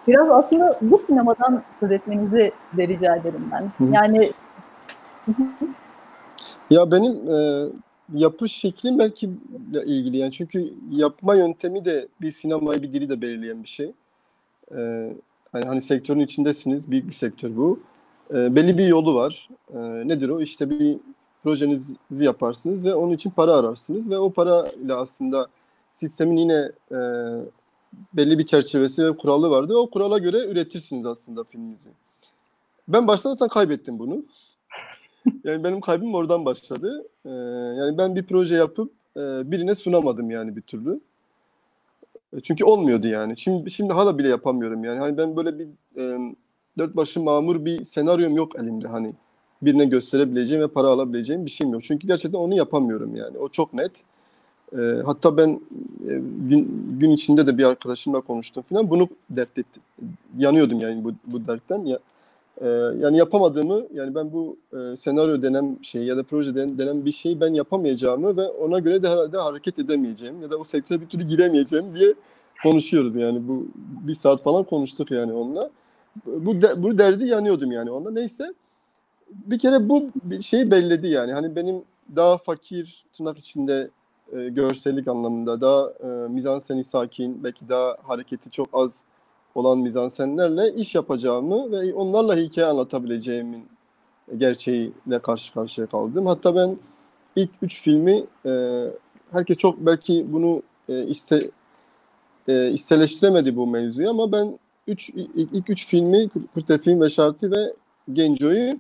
Biraz aslında bu sinemadan söz etmenizi de rica ederim ben. Hı hı. Yani Ya benim yapış şeklim belki ilgili yani çünkü yapma yöntemi de bir sinemayı bir dili de belirleyen bir şey. E, hani sektörün içindesiniz, büyük bir sektör bu. Belli bir yolu var. Nedir o? İşte bir projenizi yaparsınız ve onun için para ararsınız ve o parayla aslında sistemin yine belli bir çerçevesi ve kuralı vardı. O kurala göre üretirsiniz aslında filminizi. Ben başta zaten kaybettim bunu. Yani benim kaybım oradan başladı. Yani ben bir proje yapıp birine sunamadım yani bir türlü. Çünkü olmuyordu yani. Şimdi hala bile yapamıyorum yani. Hani ben böyle bir dört başı mamur bir senaryom yok elimde hani. Birine gösterebileceğim ve para alabileceğim bir şeyim yok. Çünkü gerçekten onu yapamıyorum yani. O çok net. Hatta ben gün içinde de bir arkadaşımla konuştum falan. Bunu dert ettim. Yanıyordum yani bu dertten. Ya, Yani yapamadığımı, yani ben bu senaryo denen şey ya da proje denen bir şeyi ben yapamayacağımı ve ona göre de herhalde hareket edemeyeceğim ya da o sektöre bir türlü giremeyeceğim diye konuşuyoruz yani. Bu bir saat falan konuştuk yani onunla. Bu derdi yanıyordum yani onunla. Neyse, bir kere bu bir şeyi belledi yani. Hani benim daha fakir, tırnak içinde görsellik anlamında, daha mizanseni sakin, belki daha hareketi çok az olan mizansenlerle iş yapacağımı ve onlarla hikaye anlatabileceğimin gerçeğiyle karşı karşıya kaldım. Hatta ben ilk 3 filmi, herkes çok belki bunu içselleştiremedi bu mevzuyu, ama ben ilk 3 filmi, Kurtefilm ve Şarti ve Genco'yu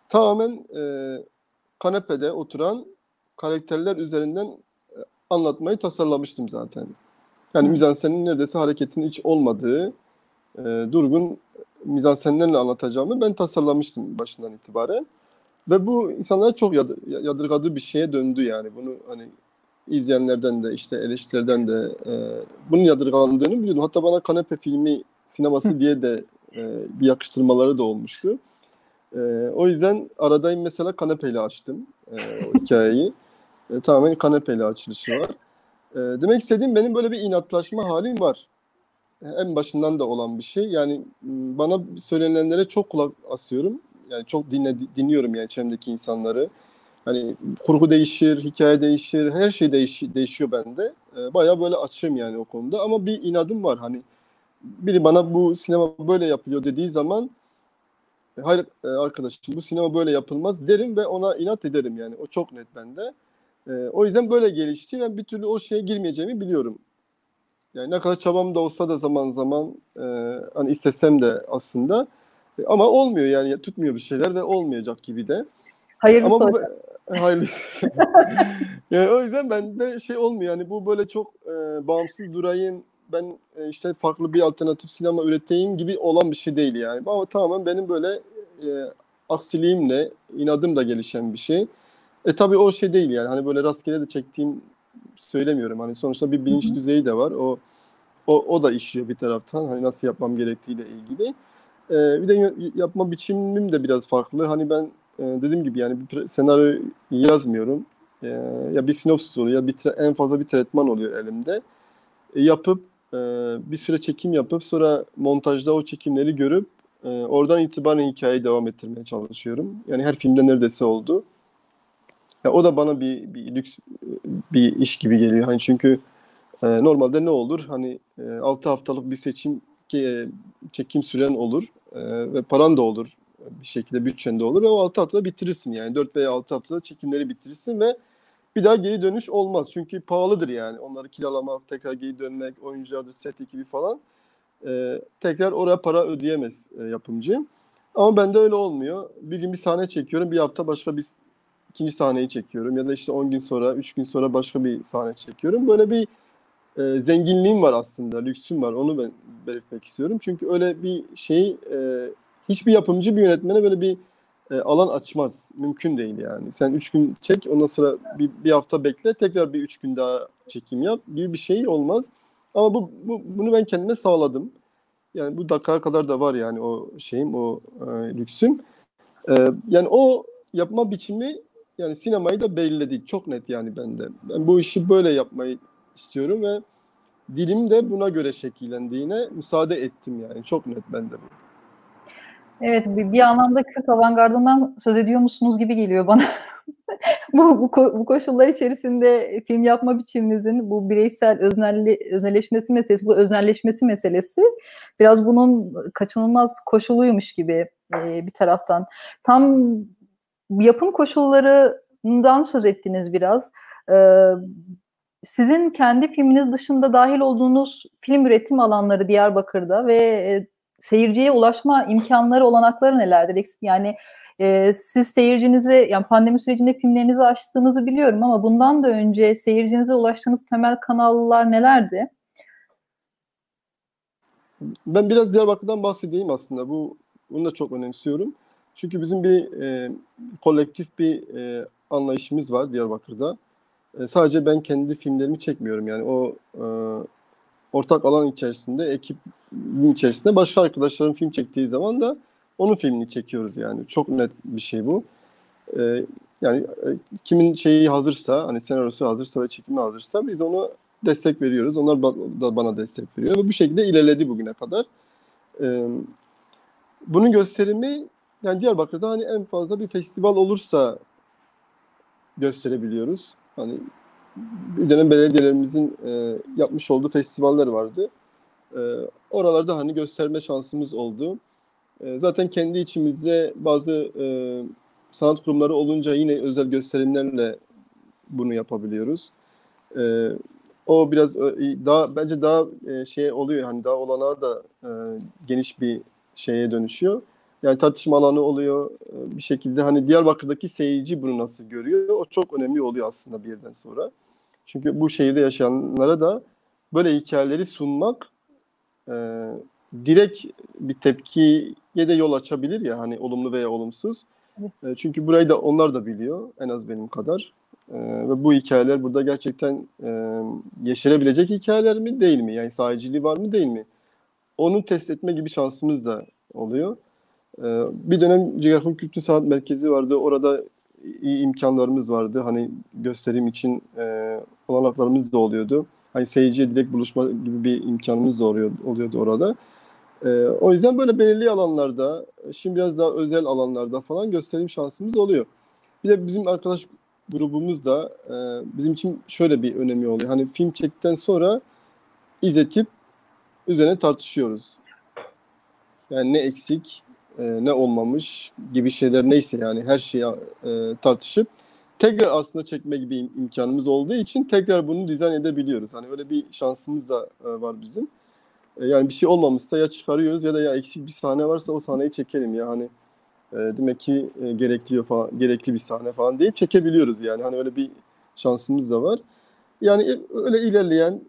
tamamen kanepede oturan karakterler üzerinden anlatmayı tasarlamıştım zaten. Yani mizansenin neredeyse hareketin hiç olmadığı durgun mizansenlerle anlatacağımı ben tasarlamıştım başından itibaren. Ve bu insanlara çok yadırgadığı bir şeye döndü yani. Bunu hani izleyenlerden de işte eleştirilerden de bunun yadırgandığını biliyordum. Hatta bana kanepe filmi sineması diye de bir yakıştırmaları da olmuştu. O yüzden aradayım mesela kanepeyle açtım o hikayeyi. Tamamen kanepeyle açılışı var. Demek istediğim, benim böyle bir inatlaşma halim var. En başından da olan bir şey. Yani bana söylenenlere çok kulak asıyorum. Yani çok dinliyorum yani çevremdeki insanları. Hani kurgu değişir, hikaye değişir, her şey değişiyor bende. Bayağı böyle açığım yani o konuda. Ama bir inadım var. Hani biri bana bu sinema böyle yapılıyor dediği zaman, hayır arkadaşım, bu sinema böyle yapılmaz derim ve ona inat ederim yani. O çok net bende. O yüzden böyle gelişti. Ben bir türlü o şeye girmeyeceğimi biliyorum. Yani ne kadar çabam da olsa da zaman zaman hani istesem de aslında, ama olmuyor yani, tutmuyor bir şeyler ve olmayacak gibi de. Ama Hayırlısı bu hocam. hayırlısı. Yani o yüzden bende şey olmuyor yani, bu böyle çok bağımsız durayım, ben işte farklı bir alternatif sinema üreteyim gibi olan bir şey değil yani. Ama tamamen benim böyle e, aksiliğimle, inadımla gelişen bir şey. Tabii o şey değil yani, hani böyle rastgele de çektiğim söylemiyorum. Hani sonuçta bir Hı bilinç hı. düzeyi de var. O da işliyor bir taraftan. Hani nasıl yapmam gerektiğiyle ilgili. Bir de yapma biçimim de biraz farklı. Hani ben dediğim gibi yani bir senaryo yazmıyorum. E, Ya bir sinopsis oluyor ya en fazla bir tretman oluyor elimde. Yapıp bir süre çekim yapıp sonra montajda o çekimleri görüp oradan itibaren hikayeyi devam ettirmeye çalışıyorum. Yani her filmde neredeyse oldu. Ya o da bana bir lüks bir iş gibi geliyor. Hani çünkü normalde ne olur? Hani 6 haftalık bir çekim süren olur ve paran da olur. Bir şekilde bütçen de olur ve o 6 haftada bitirirsin yani. 4 veya 6 haftada çekimleri bitirirsin ve bir daha geri dönüş olmaz. Çünkü pahalıdır yani. Onları kiralamak, tekrar geri dönmek, oyunculardır, set ekibi falan. Tekrar oraya para ödeyemez yapımcı. Ama bende öyle olmuyor. Bir gün bir sahne çekiyorum, bir hafta başka bir ikinci sahneyi çekiyorum. Ya da işte 10 gün sonra, 3 gün sonra başka bir sahne çekiyorum. Böyle bir zenginliğim var aslında, lüksüm var. Onu ben belirtmek istiyorum. Çünkü öyle bir şey hiçbir yapımcı, bir yönetmene böyle bir alan açmaz. Mümkün değil yani. Sen 3 gün çek, ondan sonra bir hafta bekle, tekrar bir 3 gün daha çekim yap gibi bir şey olmaz. Ama bunu ben kendime sağladım. Yani bu dakikaya kadar da var yani o şeyim, o lüksüm. Yani o yapma biçimi, yani sinemayı da belirledi. Çok net yani bende. Ben bu işi böyle yapmayı istiyorum ve dilim de buna göre şekillendiğine müsaade ettim yani. Çok net bende bu. Evet, bir anlamda Kürt avantgardından söz ediyor musunuz gibi geliyor bana. Bu koşullar içerisinde film yapma biçiminizin bu bireysel öznelleşmesi meselesi, bu öznelleşmesi meselesi biraz bunun kaçınılmaz koşuluymuş gibi bir taraftan. Tam yapım koşullarından söz ettiniz biraz. Sizin kendi filminiz dışında dahil olduğunuz film üretim alanları Diyarbakır'da ve seyirciye ulaşma imkanları, olanakları nelerdir? Yani siz seyircinizi, yani pandemi sürecinde filmlerinizi açtığınızı biliyorum ama bundan da önce seyircinize ulaştığınız temel kanallar nelerdi? Ben biraz Diyarbakır'dan bahsedeyim aslında. Bunu da çok önemsiyorum. Çünkü bizim bir kolektif bir anlayışımız var Diyarbakır'da. Sadece ben kendi filmlerimi çekmiyorum. Yani o ortak alan içerisinde, ekibin içerisinde başka arkadaşlarım film çektiği zaman da onun filmini çekiyoruz yani. Çok net bir şey bu. Yani kimin şeyi hazırsa, hani senaryosu hazırsa ve çekimi hazırsa biz onu destek veriyoruz. Onlar da bana destek veriyor. Ve bu şekilde ilerledi bugüne kadar. Ee, Bunun gösterimi yani Diyarbakır'da hani en fazla bir festival olursa gösterebiliyoruz. Hani bir dönem belediyelerimizin yapmış olduğu festivaller vardı. E, Oralarda hani gösterme şansımız oldu. Zaten kendi içimizde bazı sanat kurumları olunca yine özel gösterimlerle bunu yapabiliyoruz. E, O biraz daha bence daha şey oluyor hani daha olanağı da geniş bir şeye dönüşüyor. Yani tartışma alanı oluyor bir şekilde hani Diyarbakır'daki seyirci bunu nasıl görüyor o çok önemli oluyor aslında bir yerden sonra. Çünkü bu şehirde yaşayanlara da böyle hikayeleri sunmak e, direkt bir tepkiye de yol açabilir ya hani olumlu veya olumsuz. Çünkü burayı da onlar da biliyor en az benim kadar. Ve bu hikayeler burada gerçekten yeşerebilecek hikayeler mi değil mi? Yani sahiciliği var mı değil mi? Onu test etme gibi şansımız da oluyor. Bir dönem Cigerhun Kültür Sanat Merkezi vardı. Orada iyi imkanlarımız vardı. Hani gösterim için olanaklarımız da oluyordu. Hani seyirciye direkt buluşma gibi bir imkanımız da oluyordu orada. O yüzden böyle belirli alanlarda, şimdi biraz daha özel alanlarda falan gösterim şansımız oluyor. Bir de bizim arkadaş grubumuz da bizim için şöyle bir önemi oluyor. Hani film çektikten sonra izletip üzerine tartışıyoruz. Yani ne eksik, ne olmamış gibi şeyler neyse yani her şeyi tartışıp tekrar aslında çekme gibi imkanımız olduğu için tekrar bunu dizayn edebiliyoruz. Hani öyle bir şansımız da var bizim. Yani bir şey olmamışsa ya çıkarıyoruz ya da ya eksik bir sahne varsa o sahneyi çekelim ya hani demek ki gerekli bir sahne falan deyip çekebiliyoruz yani. Hani öyle bir şansımız da var. Yani öyle ilerleyen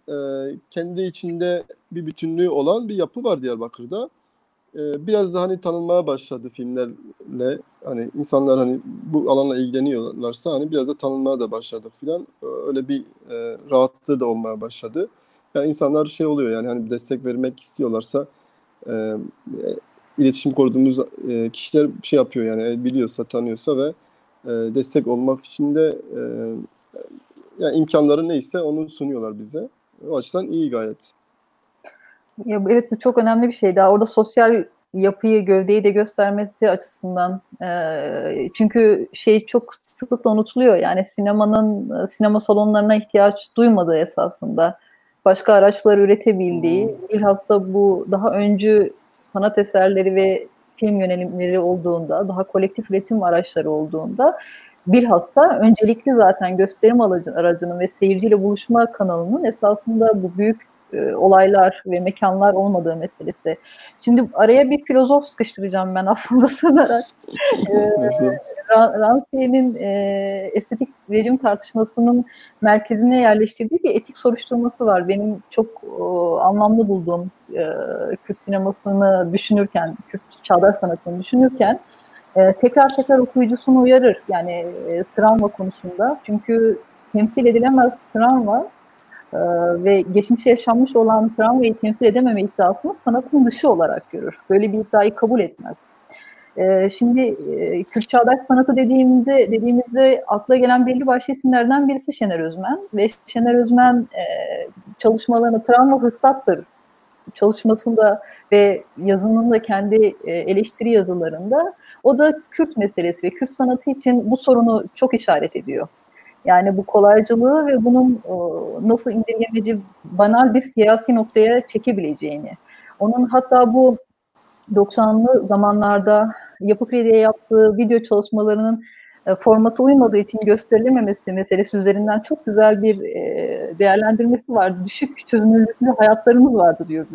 kendi içinde bir bütünlüğü olan bir yapı var Diyarbakır'da. Biraz da hani tanınmaya başladı filmlerle. Hani insanlar hani bu alanla ilgileniyorlarsa hani biraz da tanınmaya da başladık filan. Öyle bir rahatlığı da olmaya başladı. Yani insanlar şey oluyor yani hani destek vermek istiyorlarsa e, iletişim kurduğumuz kişiler şey yapıyor yani biliyorsa, tanıyorsa ve destek olmak için de yani imkanları neyse onu sunuyorlar bize. O açıdan iyi gayet. Ya, evet, bu çok önemli bir şey. Daha orada sosyal yapıyı, gövdeyi de göstermesi açısından. Çünkü şey çok sıklıkla unutuluyor. Yani sinema salonlarına ihtiyaç duymadığı esasında. Başka araçlar üretebildiği, bilhassa bu daha öncü sanat eserleri ve film yönelimleri olduğunda, daha kolektif üretim araçları olduğunda bilhassa öncelikli zaten gösterim aracının ve seyirciyle buluşma kanalının esasında bu büyük olaylar ve mekanlar olmadığı meselesi. Şimdi araya bir filozof sıkıştıracağım ben affınıza sığınarak. Nasıl? Rancière'nin estetik rejim tartışmasının merkezine yerleştirdiği bir etik soruşturması var. Benim çok anlamlı bulduğum Kürt sinemasını düşünürken, Kürt çağdaş sanatını düşünürken tekrar tekrar okuyucusunu uyarır. Yani travma konusunda. Çünkü temsil edilemez travma ve geçmişte yaşanmış olan travmayı temsil edememe iddiasını sanatın dışı olarak görür. Böyle bir iddiayı kabul etmez. Şimdi Kürt çağdaş sanatı dediğimizde akla gelen belli başlı isimlerden birisi Şener Özmen ve Şener Özmen çalışmalarını travma fırsattır çalışmasında ve yazının da kendi eleştiri yazılarında o da Kürt meselesi ve Kürt sanatı için bu sorunu çok işaret ediyor. Yani bu kolaycılığı ve bunun nasıl indirgemeci, banal bir siyasi noktaya çekebileceğini. Onun hatta bu 90'lı zamanlarda Yapı Kredi'ye yaptığı video çalışmalarının formata uymadığı için gösterilememesi meselesi üzerinden çok güzel bir değerlendirmesi vardı. Düşük çözünürlüklü hayatlarımız vardı diyor.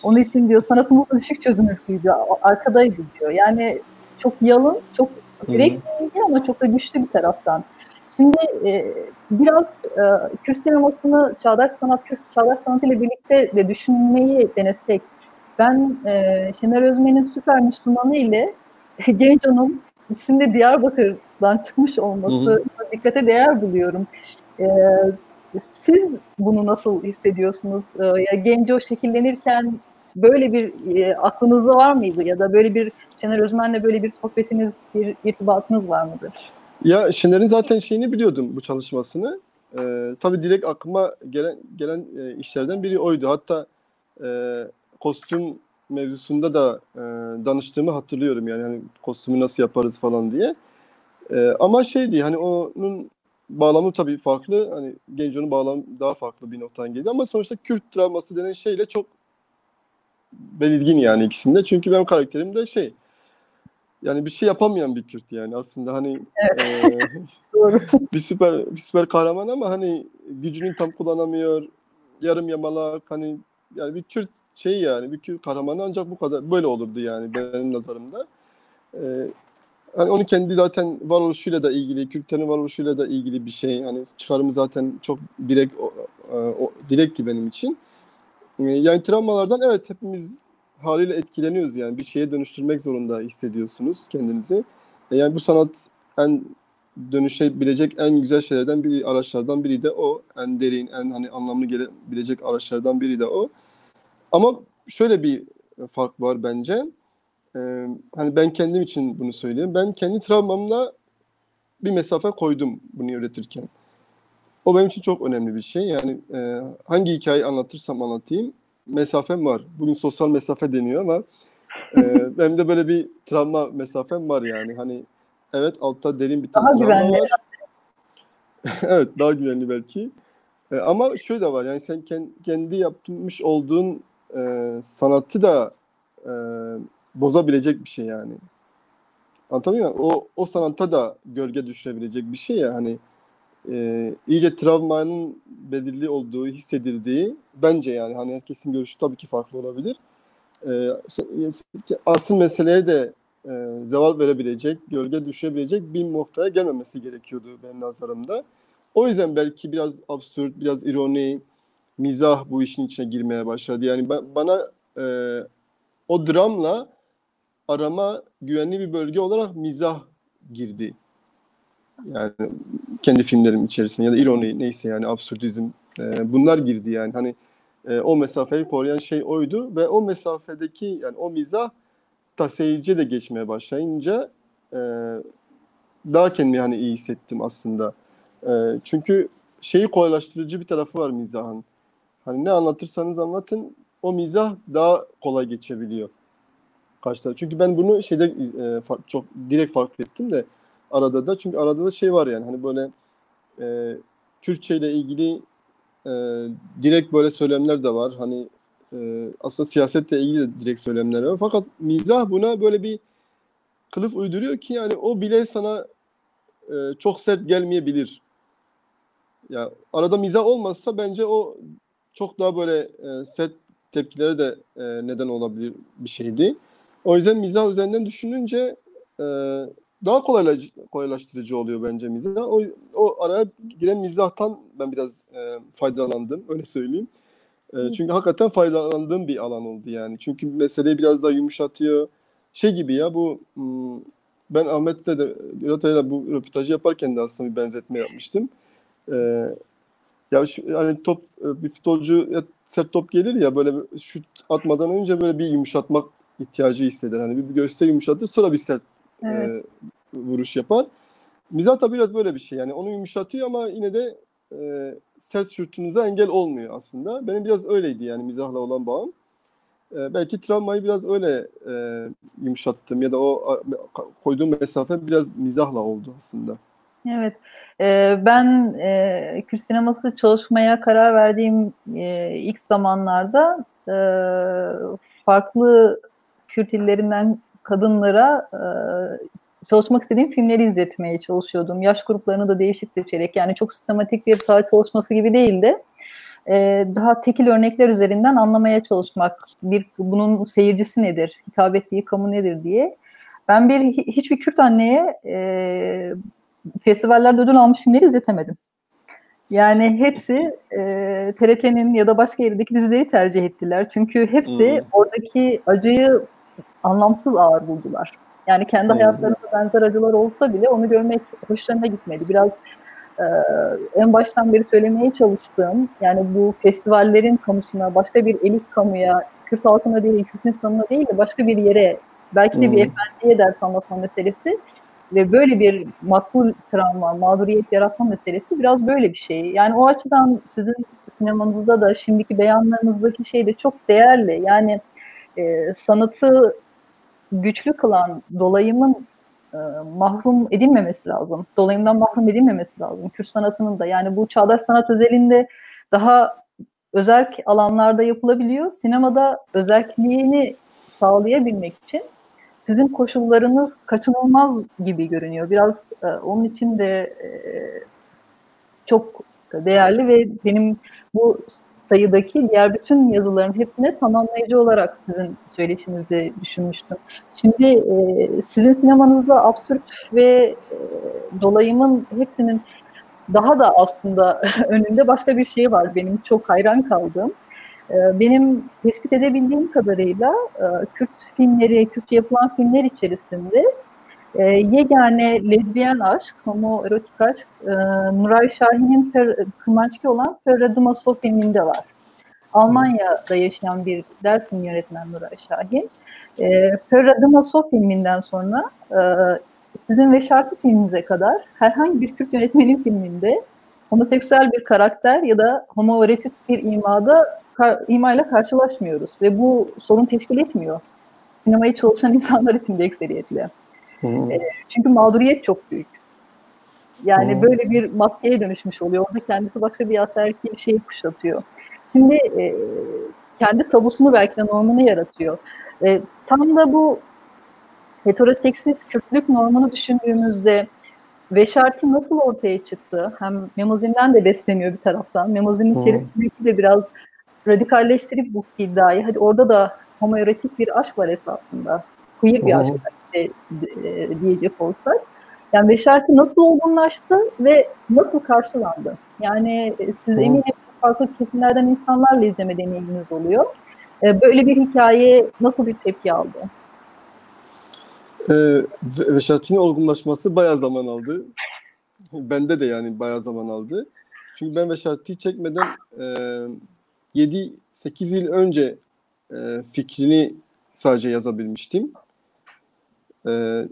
Onun için diyor sanatımız da düşük çözünürlüklüydü, arkadaydı diyor. Yani çok yalın, çok direkt bilgi ama çok da güçlü bir taraftan. Şimdi biraz Kürt sinemasını çağdaş sanat ile birlikte de düşünmeyi denesek, ben Şener Özmen'in Süper Müslümanı ile Genco'nun ikisinde Diyarbakır'dan çıkmış olması dikkate değer buluyorum. Siz bunu nasıl hissediyorsunuz? Ya Genco şekillenirken böyle bir aklınızda var mıydı? Ya da böyle bir Şener Özmen'le böyle bir sohbetiniz, bir irtibatınız var mıdır? Ya Şener'in zaten şeyini biliyordum, bu çalışmasını. Tabii direkt aklıma gelen işlerden biri oydu. Hatta kostüm mevzusunda da danıştığımı hatırlıyorum, yani hani kostümü nasıl yaparız falan diye. Ama şeydi, hani onun bağlamı tabii farklı. Hani Genco'nun bağlamı daha farklı bir noktadan geliyor ama sonuçta Kürt travması denen şeyle çok belirgin yani ikisinde. Çünkü benim karakterim de şey, yani bir şey yapamayan bir Kürt yani aslında, hani Evet. e, Doğru. bir süper kahraman ama hani gücünü tam kullanamıyor. Yarım yamalak, hani yani bir Kürt şey, yani bir Kürt kahramanı ancak bu kadar böyle olurdu yani benim nazarımda. E, Hani onu kendi zaten varoluşuyla da ilgili, Kürtlerin varoluşuyla da ilgili bir şey. Hani çıkarımı zaten çok direkt direkti benim için. Yani travmalardan evet hepimiz haliyle etkileniyoruz yani. Bir şeye dönüştürmek zorunda hissediyorsunuz kendinizi. Yani bu sanat en dönüşebilecek en güzel şeylerden biri, araçlardan biri de o. En derin, en hani anlamlı gelebilecek araçlardan biri de o. Ama şöyle bir fark var bence. Hani ben kendim için bunu söyleyeyim. Ben kendi travmamla bir mesafe koydum bunu üretirken. O benim için çok önemli bir şey. Yani hangi hikayeyi anlatırsam anlatayım mesafem var. Bugün sosyal mesafe deniyor ama benim de böyle bir travma mesafem var yani. Hani evet, altta derin bir Daha travma güvenli. var. Evet, daha güvenli belki. Ama şöyle de var, yani sen kendi yapmış olduğun sanatı da e, bozabilecek bir şey yani. Anlatabiliyor muyum? O sanata da gölge düşürebilecek bir şey ya, hani iyice travmanın belirli olduğu, hissedildiği, bence yani hani herkesin görüşü tabii ki farklı olabilir. E, Asıl meseleye de zeval verebilecek, gölge düşürebilecek bir noktaya gelmemesi gerekiyordu benim nazarımda. O yüzden belki biraz absürt, biraz ironi, mizah bu işin içine girmeye başladı. Yani bana e, o dramla arama güvenli bir bölge olarak mizah girdi. Yani kendi filmlerim içerisinde ya da ironi, neyse yani absürdizm, bunlar girdi yani. Hani o mesafeyi koruyan şey oydu ve o mesafedeki, yani o mizah da seyirciye de geçmeye başlayınca e, daha kendimi hani iyi hissettim aslında. Çünkü şeyi kolaylaştırıcı bir tarafı var mizahın. Hani ne anlatırsanız anlatın, o mizah daha kolay geçebiliyor karşı taraf. Çünkü ben bunu şeyde çok direkt fark ettim de arada da, çünkü arada da şey var yani, hani böyle Kürtçe ile ilgili e, direkt böyle söylemler de var. Hani aslında siyasetle ilgili de direkt söylemler var. Fakat mizah buna böyle bir kılıf uyduruyor ki yani o bile sana çok sert gelmeyebilir. Ya arada mizah olmazsa bence o çok daha böyle sert tepkilere de neden olabilir bir şeydi. O yüzden mizah üzerinden düşününce e, daha kolaylaştırıcı oluyor bence mizah. O araya giren mizahtan ben biraz faydalandım, öyle söyleyeyim. Çünkü hakikaten faydalandığım bir alan oldu yani. Çünkü meseleyi biraz daha yumuşatıyor. Şey gibi ya, bu ben Ahmet'le de Göratay'la bu röportajı yaparken de aslında bir benzetme yapmıştım. Ee, Ya hani top, bir futbolcu sert top gelir ya, böyle şut atmadan önce böyle bir yumuşatmak ihtiyacı hisseder. Hani bir göğüste yumuşatır, sonra bir sert Evet. vuruş yapar. Mizah da biraz böyle bir şey. Yani onu yumuşatıyor ama yine de sert şutunuza engel olmuyor aslında. Benim biraz öyleydi yani mizahla olan bağım. Belki travmayı biraz öyle yumuşattım ya da o koyduğum mesafe biraz mizahla oldu aslında. Evet. Ben Kürt sineması çalışmaya karar verdiğim ilk zamanlarda farklı Kürt illerinden kadınlara çalışmak istediğim filmleri izletmeye çalışıyordum. Yaş gruplarını da değişik seçerek, yani çok sistematik bir saha çalışması gibi değildi. Daha tekil örnekler üzerinden anlamaya çalışmak, bunun seyircisi nedir, hitap ettiği kamu nedir diye. Ben hiçbir Kürt anneye festivallerde ödül almış filmleri izletemedim. Yani hepsi TRT'nin ya da başka yerdeki dizileri tercih ettiler. Çünkü hepsi Hmm. oradaki acıyı anlamsız ağır buldular. Yani kendi Hmm. hayatlarında benzer acılar olsa bile onu görmek hoşlarına gitmedi. Biraz e, en baştan beri söylemeye çalıştığım, yani bu festivallerin kamusuna, başka bir elit kamuya Kürt halkına değil, Kürt insanına değil de başka bir yere, belki de bir Hı. efendiye ders anlatma meselesi ve böyle bir makbul travma, mağduriyet yaratma meselesi biraz böyle bir şey. Yani o açıdan sizin sinemanızda da şimdiki beyanlarınızdaki şey de çok değerli. Yani sanatı güçlü kılan dolayımın mahrum edilmemesi lazım. Dolayımdan mahrum edilmemesi lazım. Kürt sanatının da, yani bu çağdaş sanat özelinde daha özerk alanlarda yapılabiliyor. Sinemada özerkliğini sağlayabilmek için sizin koşullarınız kaçınılmaz gibi görünüyor. Biraz onun için de çok değerli ve benim bu sayıdaki diğer bütün yazıların hepsine tamamlayıcı olarak sizin söyleşinizi düşünmüştüm. Şimdi sizin sinemanızda absürt ve dolayımın hepsinin daha da aslında önünde başka bir şey var benim çok hayran kaldığım. Benim tespit edebildiğim kadarıyla Kürt filmleri, Kürtçe yapılan filmler içerisinde yegane lezbiyen aşk, homoerotik aşk, Nuray Şahin'in Kırmançki olan Ferradıma So filminde var. Almanya'da yaşayan bir Dersim yönetmen Nuray Şahin. Ferradıma So filminden sonra sizin ve Şarkı filminize kadar herhangi bir Kürt yönetmenin filminde homoseksüel bir karakter ya da homoerotik bir imayla karşılaşmıyoruz. Ve bu sorun teşkil etmiyor. Sinemayı çalışan insanlar için de ekseriyetle. Hı. Çünkü mağduriyet çok büyük. Yani Hı. böyle bir maskeye dönüşmüş oluyor. Orada kendisi başka bir ataerkil bir şeyi kuşatıyor. Şimdi kendi tabusunu belki de normunu yaratıyor. Tam da bu heteroseksist Kürtlük normunu düşündüğümüzde Veşarti nasıl ortaya çıktı? Hem Memozin'den de besleniyor bir taraftan. Memozin'in Hı. içerisindeki de biraz radikalleştirip bu iddiayı, hadi orada da homoerotik bir aşk var esasında. Queer bir aşk Hı. diyecek olsak. Yani Beşerti nasıl olgunlaştı ve nasıl karşılandı? Yani siz Hı. eminim farklı kesimlerden insanlarla izleme deneyiminiz oluyor. Böyle bir hikaye nasıl bir tepki aldı? Reşat'in olgunlaşması bayağı zaman aldı. Bende de yani bayağı zaman aldı. Çünkü ben Reşat'ı çekmeden 7-8 yıl önce fikrini sadece yazabilmiştim. E,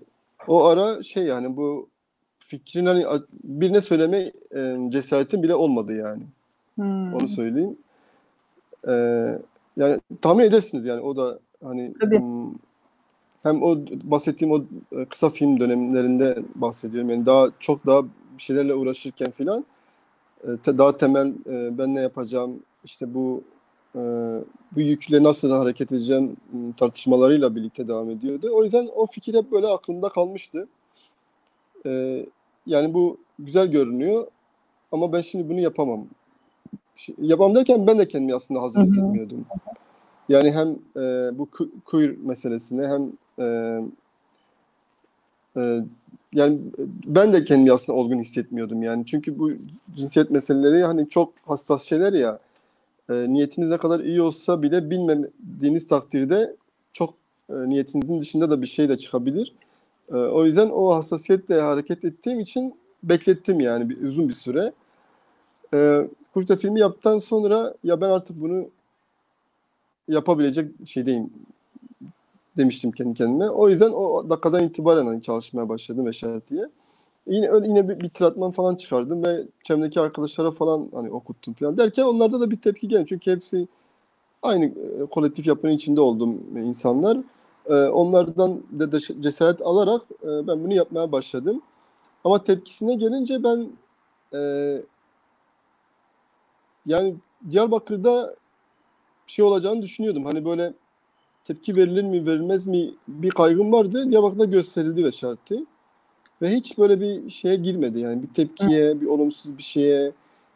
O ara şey yani bu fikrin hani birine söyleme cesaretim bile olmadı yani. Onu Hmm, söyleyeyim. E, Yani tahmin edersiniz yani o da hani tabii. hem o bahsettiğim o kısa film dönemlerinde bahsediyorum. Yani daha bir şeylerle uğraşırken filan daha temel ben ne yapacağım işte e, bu yükle nasıl hareket edeceğim tartışmalarıyla birlikte devam ediyordu. O yüzden o fikir hep böyle aklımda kalmıştı. E, Yani bu güzel görünüyor ama ben şimdi bunu yapamam. Yapamam derken ben de kendimi aslında Hı hazır hı. hissetmiyordum. Yani hem bu queer meselesine hem Ee, yani ben de kendimi aslında olgun hissetmiyordum yani. Çünkü bu cinsiyet meseleleri hani çok hassas şeyler ya. Niyetiniz ne kadar iyi olsa bile bilmediğiniz takdirde çok niyetinizin dışında da bir şey de çıkabilir. O yüzden o hassasiyetle hareket ettiğim için beklettim yani uzun bir süre. Kurta filmi yaptıktan sonra ya ben artık bunu yapabilecek şeydeyim demiştim kendi kendime. O yüzden o dakikadan itibaren hani çalışmaya başladım Eşareti'ye diye. Yine bir tratman falan çıkardım ve çevremdeki arkadaşlara falan hani okuttum falan derken onlarda da bir tepki geldi. Çünkü hepsi aynı kolektif yapının içinde olduğum insanlar. Onlardan da cesaret alarak ben bunu yapmaya başladım. Ama tepkisine gelince ben e, yani Diyarbakır'da şey olacağını düşünüyordum. Hani böyle tepki verilir mi verilmez mi bir kaygım vardı. Diyarbakır'da gösterildi ve şartı. Ve hiç böyle bir şeye girmedi yani bir tepkiye, bir olumsuz bir şeye.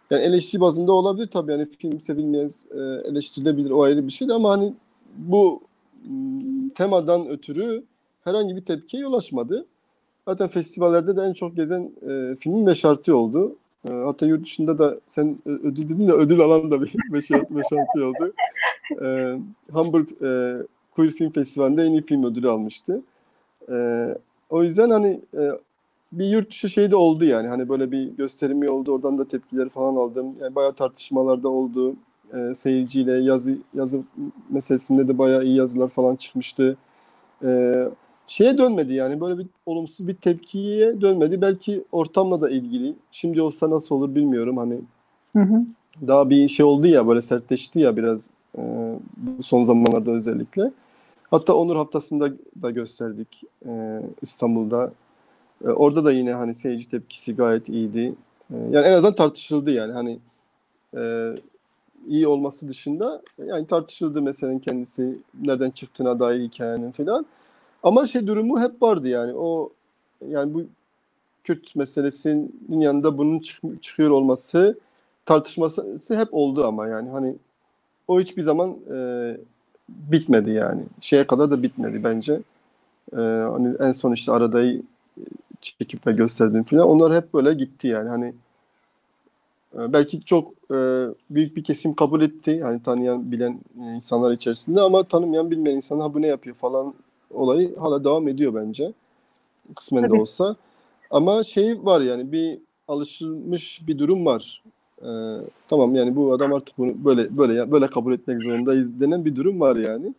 Yani eleştiri bazında olabilir tabii yani film sevilmez, eleştirilebilir o ayrı bir şey de ama hani bu temadan ötürü herhangi bir tepkiye yol açmadı. Zaten festivallerde de en çok gezen filmin Meşartı oldu. Hatta yurt dışında da sen ödül dedin de ödül alan da bir Meşartı oldu. Hamburg Queer Film Festivali'nde en iyi film ödülü almıştı. E, O yüzden hani bir yurt dışı şey de oldu yani. Hani böyle bir gösterimi oldu. Oradan da tepkileri falan aldım. Yani bayağı tartışmalarda oldu. seyirciyle yazı meselesinde de bayağı iyi yazılar falan çıkmıştı. E, Şeye dönmedi yani böyle bir olumsuz bir tepkiye dönmedi. Belki ortamla da ilgili. Şimdi olsa nasıl olur bilmiyorum. Hani Hı hı. daha bir şey oldu ya böyle sertleşti ya biraz e, bu son zamanlarda özellikle. Hatta Onur Haftası'nda da gösterdik İstanbul'da. Orada da yine hani seyirci tepkisi gayet iyiydi. Yani en azından tartışıldı yani hani e, iyi olması dışında yani tartışıldı meselenin kendisi nereden çıktığına dair hikayenin falan. Ama şey durumu hep vardı yani o yani bu Kürt meselesinin yanında bunun çıkıyor olması tartışması hep oldu ama yani hani o hiçbir zaman bitmedi yani. Şeye kadar da bitmedi bence. Hani en son işte aradayı çekip ve gösterdim falan. Onlar hep böyle gitti yani. Hani belki çok büyük bir kesim kabul etti. Hani tanıyan, bilen insanlar içerisinde ama tanımayan, bilmeyen insanlar "Ha, bu ne yapıyor" falan olayı hala devam ediyor bence. Kısmen de Tabii. olsa. Ama şey var yani bir alışılmış bir durum var. Tamam yani bu adam artık bunu böyle kabul etmek zorundayız denen bir durum var yani.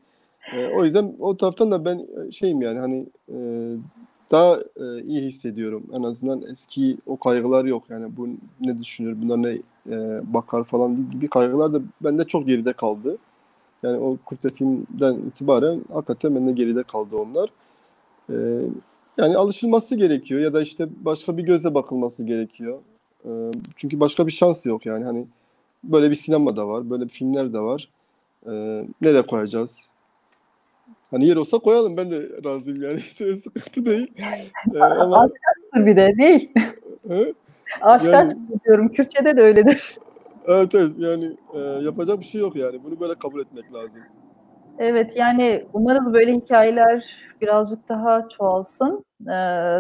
O yüzden o taraftan da ben şeyim yani hani daha iyi hissediyorum. En azından eski o kaygılar yok. Yani bu ne düşünür, bunlar ne bakar falan gibi kaygılar da bende çok geride kaldı. Yani o Kurte filmden itibaren hakikaten bende geride kaldı onlar. E, Yani alışılması gerekiyor ya da işte başka bir göze bakılması gerekiyor. E, Çünkü başka bir şans yok yani. Hani böyle bir sinema da var, böyle bir filmler de var. Nereye koyacağız? Hani yer olsa koyalım ben de razıyım yani işte sıkıntı değil. Ama Aşk açtı bir de değil. he? Aşk Yani açtı diyorum. Kürtçe'de de öyledir. evet yani yapacak bir şey yok yani. Bunu böyle kabul etmek lazım. Evet, yani umarız böyle hikayeler birazcık daha çoğalsın.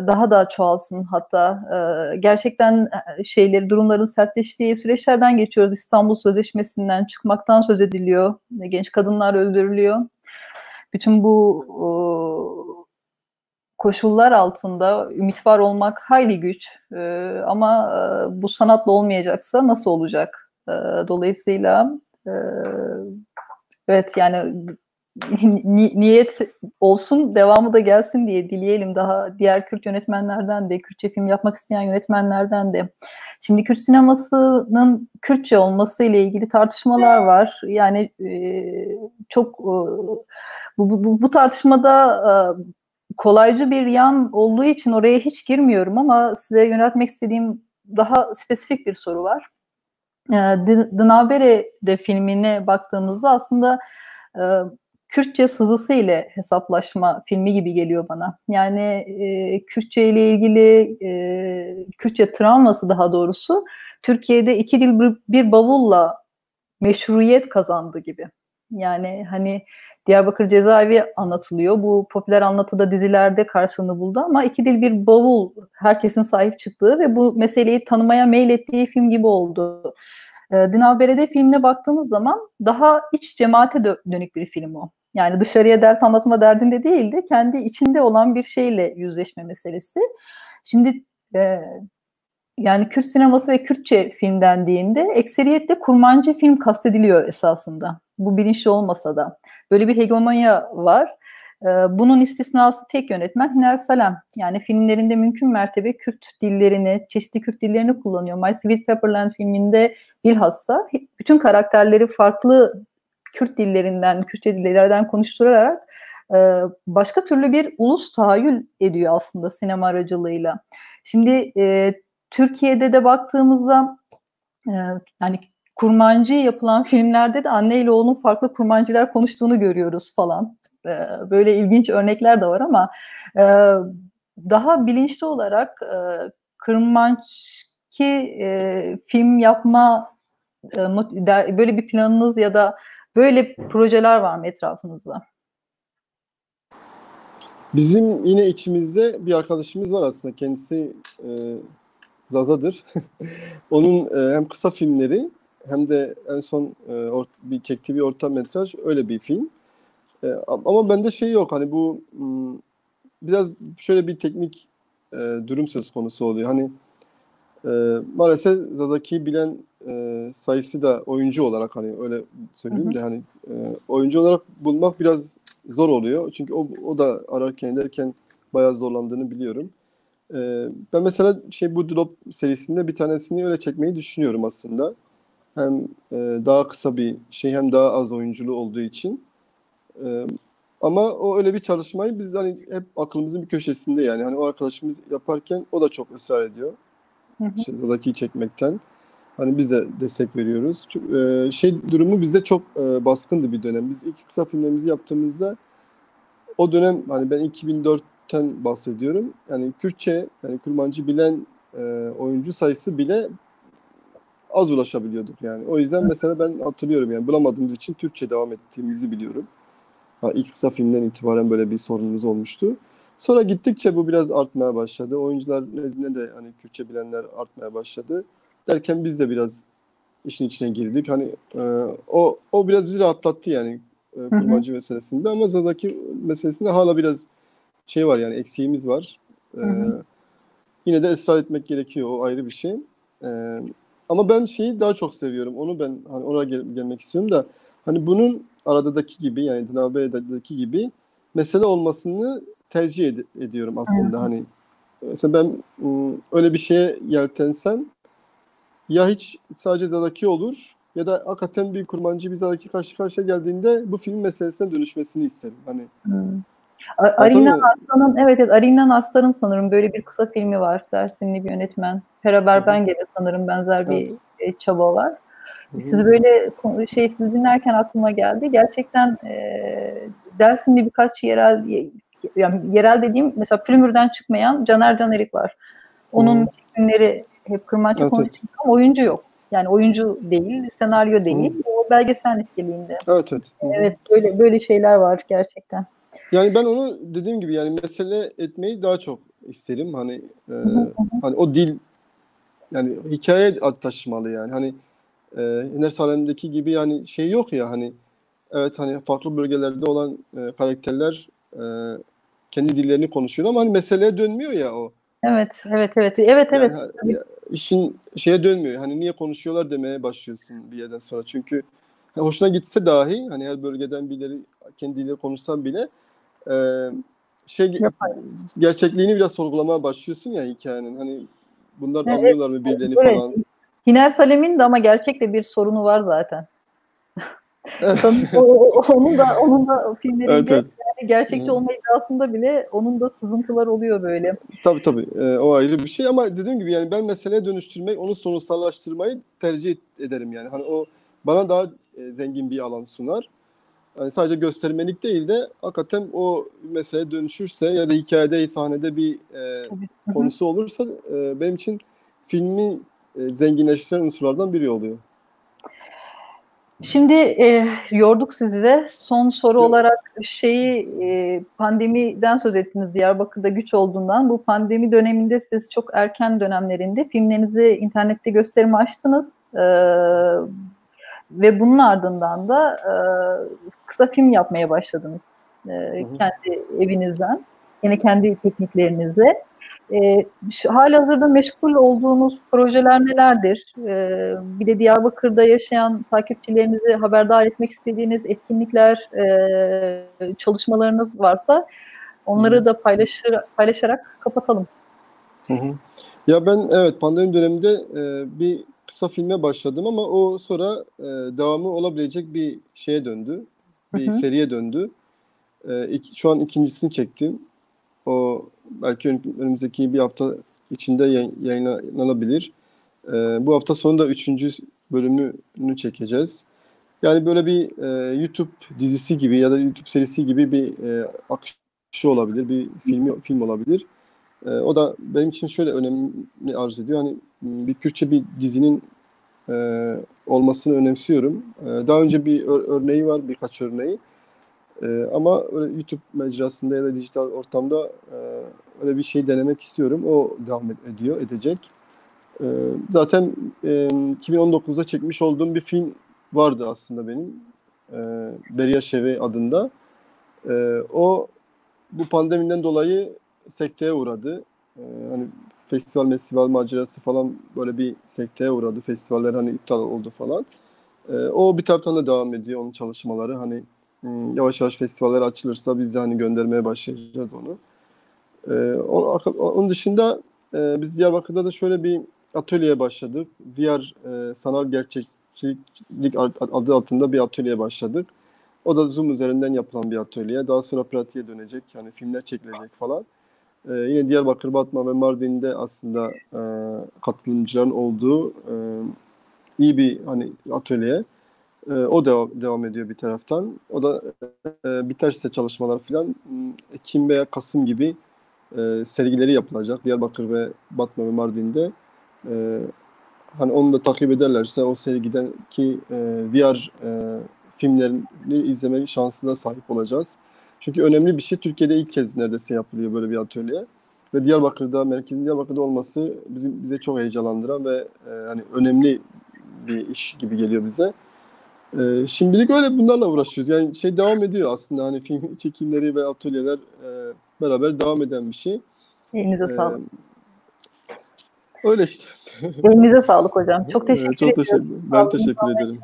Daha da çoğalsın hatta. Gerçekten şeyleri, durumların sertleştiği süreçlerden geçiyoruz. İstanbul Sözleşmesi'nden çıkmaktan söz ediliyor. Genç kadınlar öldürülüyor. Bütün bu koşullar altında ümit var olmak hayli güç. Ama bu sanatla olmayacaksa nasıl olacak? Dolayısıyla e, evet yani niyet olsun, devamı da gelsin diye dileyelim. Daha diğer Kürt yönetmenlerden de, Kürtçe film yapmak isteyen yönetmenlerden de. Şimdi Kürt sinemasının Kürtçe olması ile ilgili tartışmalar var. Yani çok bu tartışmada kolaycı bir yan olduğu için oraya hiç girmiyorum ama size yöneltmek istediğim daha spesifik bir soru var. Dınabere filmine baktığımızda aslında e, Kürtçe sızısı ile hesaplaşma filmi gibi geliyor bana. Yani Kürtçe ile ilgili Kürtçe travması daha doğrusu Türkiye'de iki dil bir bavulla meşruiyet kazandı gibi. Yani hani Diyarbakır Cezaevi anlatılıyor. Bu popüler anlatıda dizilerde karşılığını buldu ama iki dil bir bavul herkesin sahip çıktığı ve bu meseleyi tanımaya meylettiği film gibi oldu. Dinaberede filmine baktığımız zaman daha iç cemaate dönük bir film o. Yani dışarıya dert anlatma derdinde değil de kendi içinde olan bir şeyle yüzleşme meselesi. Şimdi yani Kürt sineması ve Kürtçe film dendiğinde ekseriyetle kurmancı film kastediliyor esasında. Bu bilinçli olmasa da. Böyle bir hegemonya var. Bunun istisnası tek yönetmen Hiner Salem. Yani filmlerinde mümkün mertebe Kürt dillerini, çeşitli Kürt dillerini kullanıyor. My Sweet Pepperland filminde bilhassa bütün karakterleri farklı Kürt dillerinden, Kürtçe dillerden konuşturarak başka türlü bir ulus tahayyül ediyor aslında sinema aracılığıyla. Şimdi Türkiye'de de baktığımızda e, yani kurmancı yapılan filmlerde de anne ile oğlun farklı kurmancılar konuştuğunu görüyoruz falan. Böyle ilginç örnekler de var ama e, daha bilinçli olarak kurmancı film yapma böyle bir planınız ya da böyle projeler var mı etrafınızda? Bizim yine içimizde bir arkadaşımız var aslında. Kendisi Zaza'dır. Onun hem kısa filmleri hem de en son bir çektiği bir orta metraj öyle bir film. Ama bende şey yok hani bu biraz şöyle bir teknik durum söz konusu oluyor. Hani maalesef Zazaki'yi bilen sayısı da oyuncu olarak hani öyle söyleyeyim de hani oyuncu olarak bulmak biraz zor oluyor. Çünkü o da ararken derken bayağı zorlandığını biliyorum. Ben mesela bu Drop serisinde bir tanesini öyle çekmeyi düşünüyorum aslında. Hem daha kısa bir şey hem daha az oyunculuğu olduğu için. E, Ama o öyle bir çalışmayı biz hani hep aklımızın bir köşesinde yani. Hani o arkadaşımız yaparken o da çok ısrar ediyor. Hı hı. Zadaki'yi çekmekten. Hani biz de destek veriyoruz. Çünkü, durumu bizde çok baskındı bir dönem. Biz ilk kısa filmlerimizi yaptığımızda o dönem hani ben 2004'ten bahsediyorum. Yani Kürtçe, yani Kurmancı bilen oyuncu sayısı bile az ulaşabiliyorduk yani. O yüzden mesela ben hatırlıyorum yani bulamadığımız için Türkçe devam ettiğimizi biliyorum. İlk kısa filmden itibaren böyle bir sorunumuz olmuştu. Sonra gittikçe bu biraz artmaya başladı. Oyuncular nezdinde de hani Kürtçe bilenler artmaya başladı. Derken biz de biraz işin içine girdik. Hani o biraz bizi rahatlattı yani Hı hı. kurmancı meselesinde ama Zadaki meselesinde hala biraz var yani eksiğimiz var. E, Hı hı. Yine de ısrar etmek gerekiyor. O ayrı bir şey. Ama ben daha çok seviyorum. Onu ben hani oraya gelmek istiyorum da hani bunun aradaki gibi yani Dinabere'deki gibi mesele olmasını tercih ediyorum aslında. Hani mesela ben öyle bir şeye yeltensem ya hiç sadece Zadaki olur ya da hakikaten bir kurmancı bir Zadaki karşı karşıya geldiğinde bu film meselesine dönüşmesini isterim. Hani Hı. anladın Arina mı? Arslan'ın, evet, evet, Arina Arslan'ın sanırım böyle bir kısa filmi var. Dersimli bir yönetmen. Pera Hı hı. Berbengel'e sanırım benzer bir Evet. çaba var. Hı hı. Siz böyle siz dinlerken aklıma geldi. Gerçekten Dersim'de birkaç yerel, yani yerel dediğim mesela Plümür'den çıkmayan Caner Canerik var. Hı Onun hı. filmleri hep Kırmanç'a Evet, evet. konuşuyoruz ama oyuncu yok. Yani oyuncu değil, senaryo Hı hı. değil. O belgesel niteliğinde. Evet, evet. Hı hı. Evet, böyle şeyler var gerçekten. Yani ben onu dediğim gibi yani mesele etmeyi daha çok isterim. Hani Hı hı, hı hı. hani o dil yani hikaye taşımalı yani. Hani Enes Alem'deki gibi yani yok ya hani evet hani farklı bölgelerde olan karakterler e, kendi dillerini konuşuyor ama hani meseleye dönmüyor ya o. Evet, evet, evet, evet, evet. Yani Tabii. işin dönmüyor. Hani niye konuşuyorlar demeye başlıyorsun bir yerden sonra. Çünkü hoşuna gitse dahi hani her bölgeden birileri kendi diliyle konuşsan bile e, şey Yapay. gerçekliğini biraz sorgulamaya başlıyorsun ya hikayenin. Hani bunlar Evet, anlıyorlar mı birilerini evet. falan. Hiner Salem'in de ama gerçekte bir sorunu var zaten. Sanırım onun da Evet, filmlerinde evet. yani gerçekçi Hı. olma iddiasında bile onun da sızıntılar oluyor böyle. Tabii, tabii. O ayrı bir şey ama dediğim gibi yani ben meseleye dönüştürmeyi, onu sorunsallaştırmayı tercih ederim yani. Hani o bana daha zengin bir alan sunar. Yani sadece göstermelik değil de hakikaten o meseleye dönüşürse ya da hikayede, sahnede bir Tabii. Hı hı. konusu olursa benim için filmi zenginleştiren unsurlardan biri oluyor. Şimdi yorduk sizi de. Son soru Yo- olarak pandemiden söz ettiniz, Diyarbakır'da güç olduğundan. Bu pandemi döneminde siz çok erken dönemlerinde filmlerinizi internette gösterime açtınız. Ve bunun ardından da kısa film yapmaya başladınız. Hı hı. Kendi evinizden. Yine kendi tekniklerinizle. Halihazırda meşgul olduğunuz projeler nelerdir? Bir de Diyarbakır'da yaşayan takipçilerinizi haberdar etmek istediğiniz etkinlikler, çalışmalarınız varsa Hı hı. onları da paylaşarak kapatalım. Hı hı. Ya ben evet pandemi döneminde bir kısa filme başladım ama o sonra devamı olabilecek bir şeye döndü. Hı Bir hı. seriye döndü. Şu an ikincisini çektim. O belki önümüzdeki bir hafta içinde yayınlanabilir. Bu hafta sonu da üçüncü bölümünü çekeceğiz. Yani böyle bir YouTube dizisi gibi ya da YouTube serisi gibi bir akışı olabilir, bir film olabilir. O da benim için şöyle önemli arz ediyor. Hani bir Kürtçe bir dizinin e, olmasını önemsiyorum. Daha önce bir örneği var, birkaç örneği. Ama öyle YouTube mecrasında ya da dijital ortamda öyle bir şey denemek istiyorum. O devam edecek. E, Zaten 2019'da çekmiş olduğum bir film vardı aslında benim. Beria Şevi adında. O bu pandemiden dolayı sekteye uğradı. Hani festival macerası falan böyle bir sekteye uğradı. Festivaller hani iptal oldu falan. O bir taraftan da devam ediyor onun çalışmaları. Hani yavaş yavaş festivaller açılırsa biz de hani göndermeye başlayacağız onu. Onun dışında biz Diyarbakır'da da şöyle bir atölyeye başladık. VR sanal gerçeklik adı altında bir atölyeye başladık. O da Zoom üzerinden yapılan bir atölye. Daha sonra pratiğe dönecek. Yani filmler çekilecek falan. Yine Diyarbakır, Batman ve Mardin'de aslında katılımcıların olduğu iyi bir hani atölye. O devam ediyor bir taraftan. O da biterse çalışmalar falan Ekim veya Kasım gibi sergileri yapılacak. Diyarbakır ve Batman ve Mardin'de. E, Hani onu da takip ederlerse o sergideki VR filmlerini izleme şansına sahip olacağız. Çünkü önemli bir şey. Türkiye'de ilk kez neredeyse yapılıyor böyle bir atölye. Ve Diyarbakır'da, merkezin Diyarbakır'da olması bize çok heyecanlandıran ve hani önemli bir iş gibi geliyor bize. Şimdilik öyle bunlarla uğraşıyoruz. Yani şey devam ediyor aslında hani film çekimleri ve atölyeler beraber devam eden bir şey. Elinize E, sağlık. Öyle işte. Elinize sağlık hocam. Çok teşekkür Çok ediyorum. ben teşekkür ederim.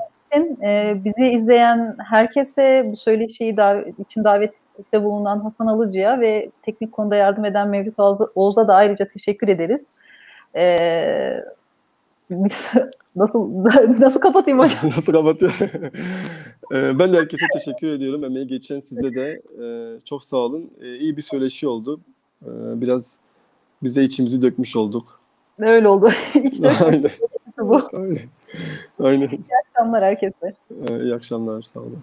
Bizi izleyen herkese bu söyleşiyi için davette bulunan Hasan Alıcı'ya ve teknik konuda yardım eden Mevlüt Oğuz'a da ayrıca teşekkür ederiz. Ee, nasıl nasıl kapatayım hocam? Nasıl kapatıyor? Ben de herkese teşekkür ediyorum. Emeği geçen size de çok sağ olun. İyi bir söyleşi oldu. Biraz bize içimizi dökmüş olduk. Öyle oldu. İç dökme Aynen. bu. Aynen. Aynen. İyi akşamlar herkese. İyi akşamlar. Sağ olun.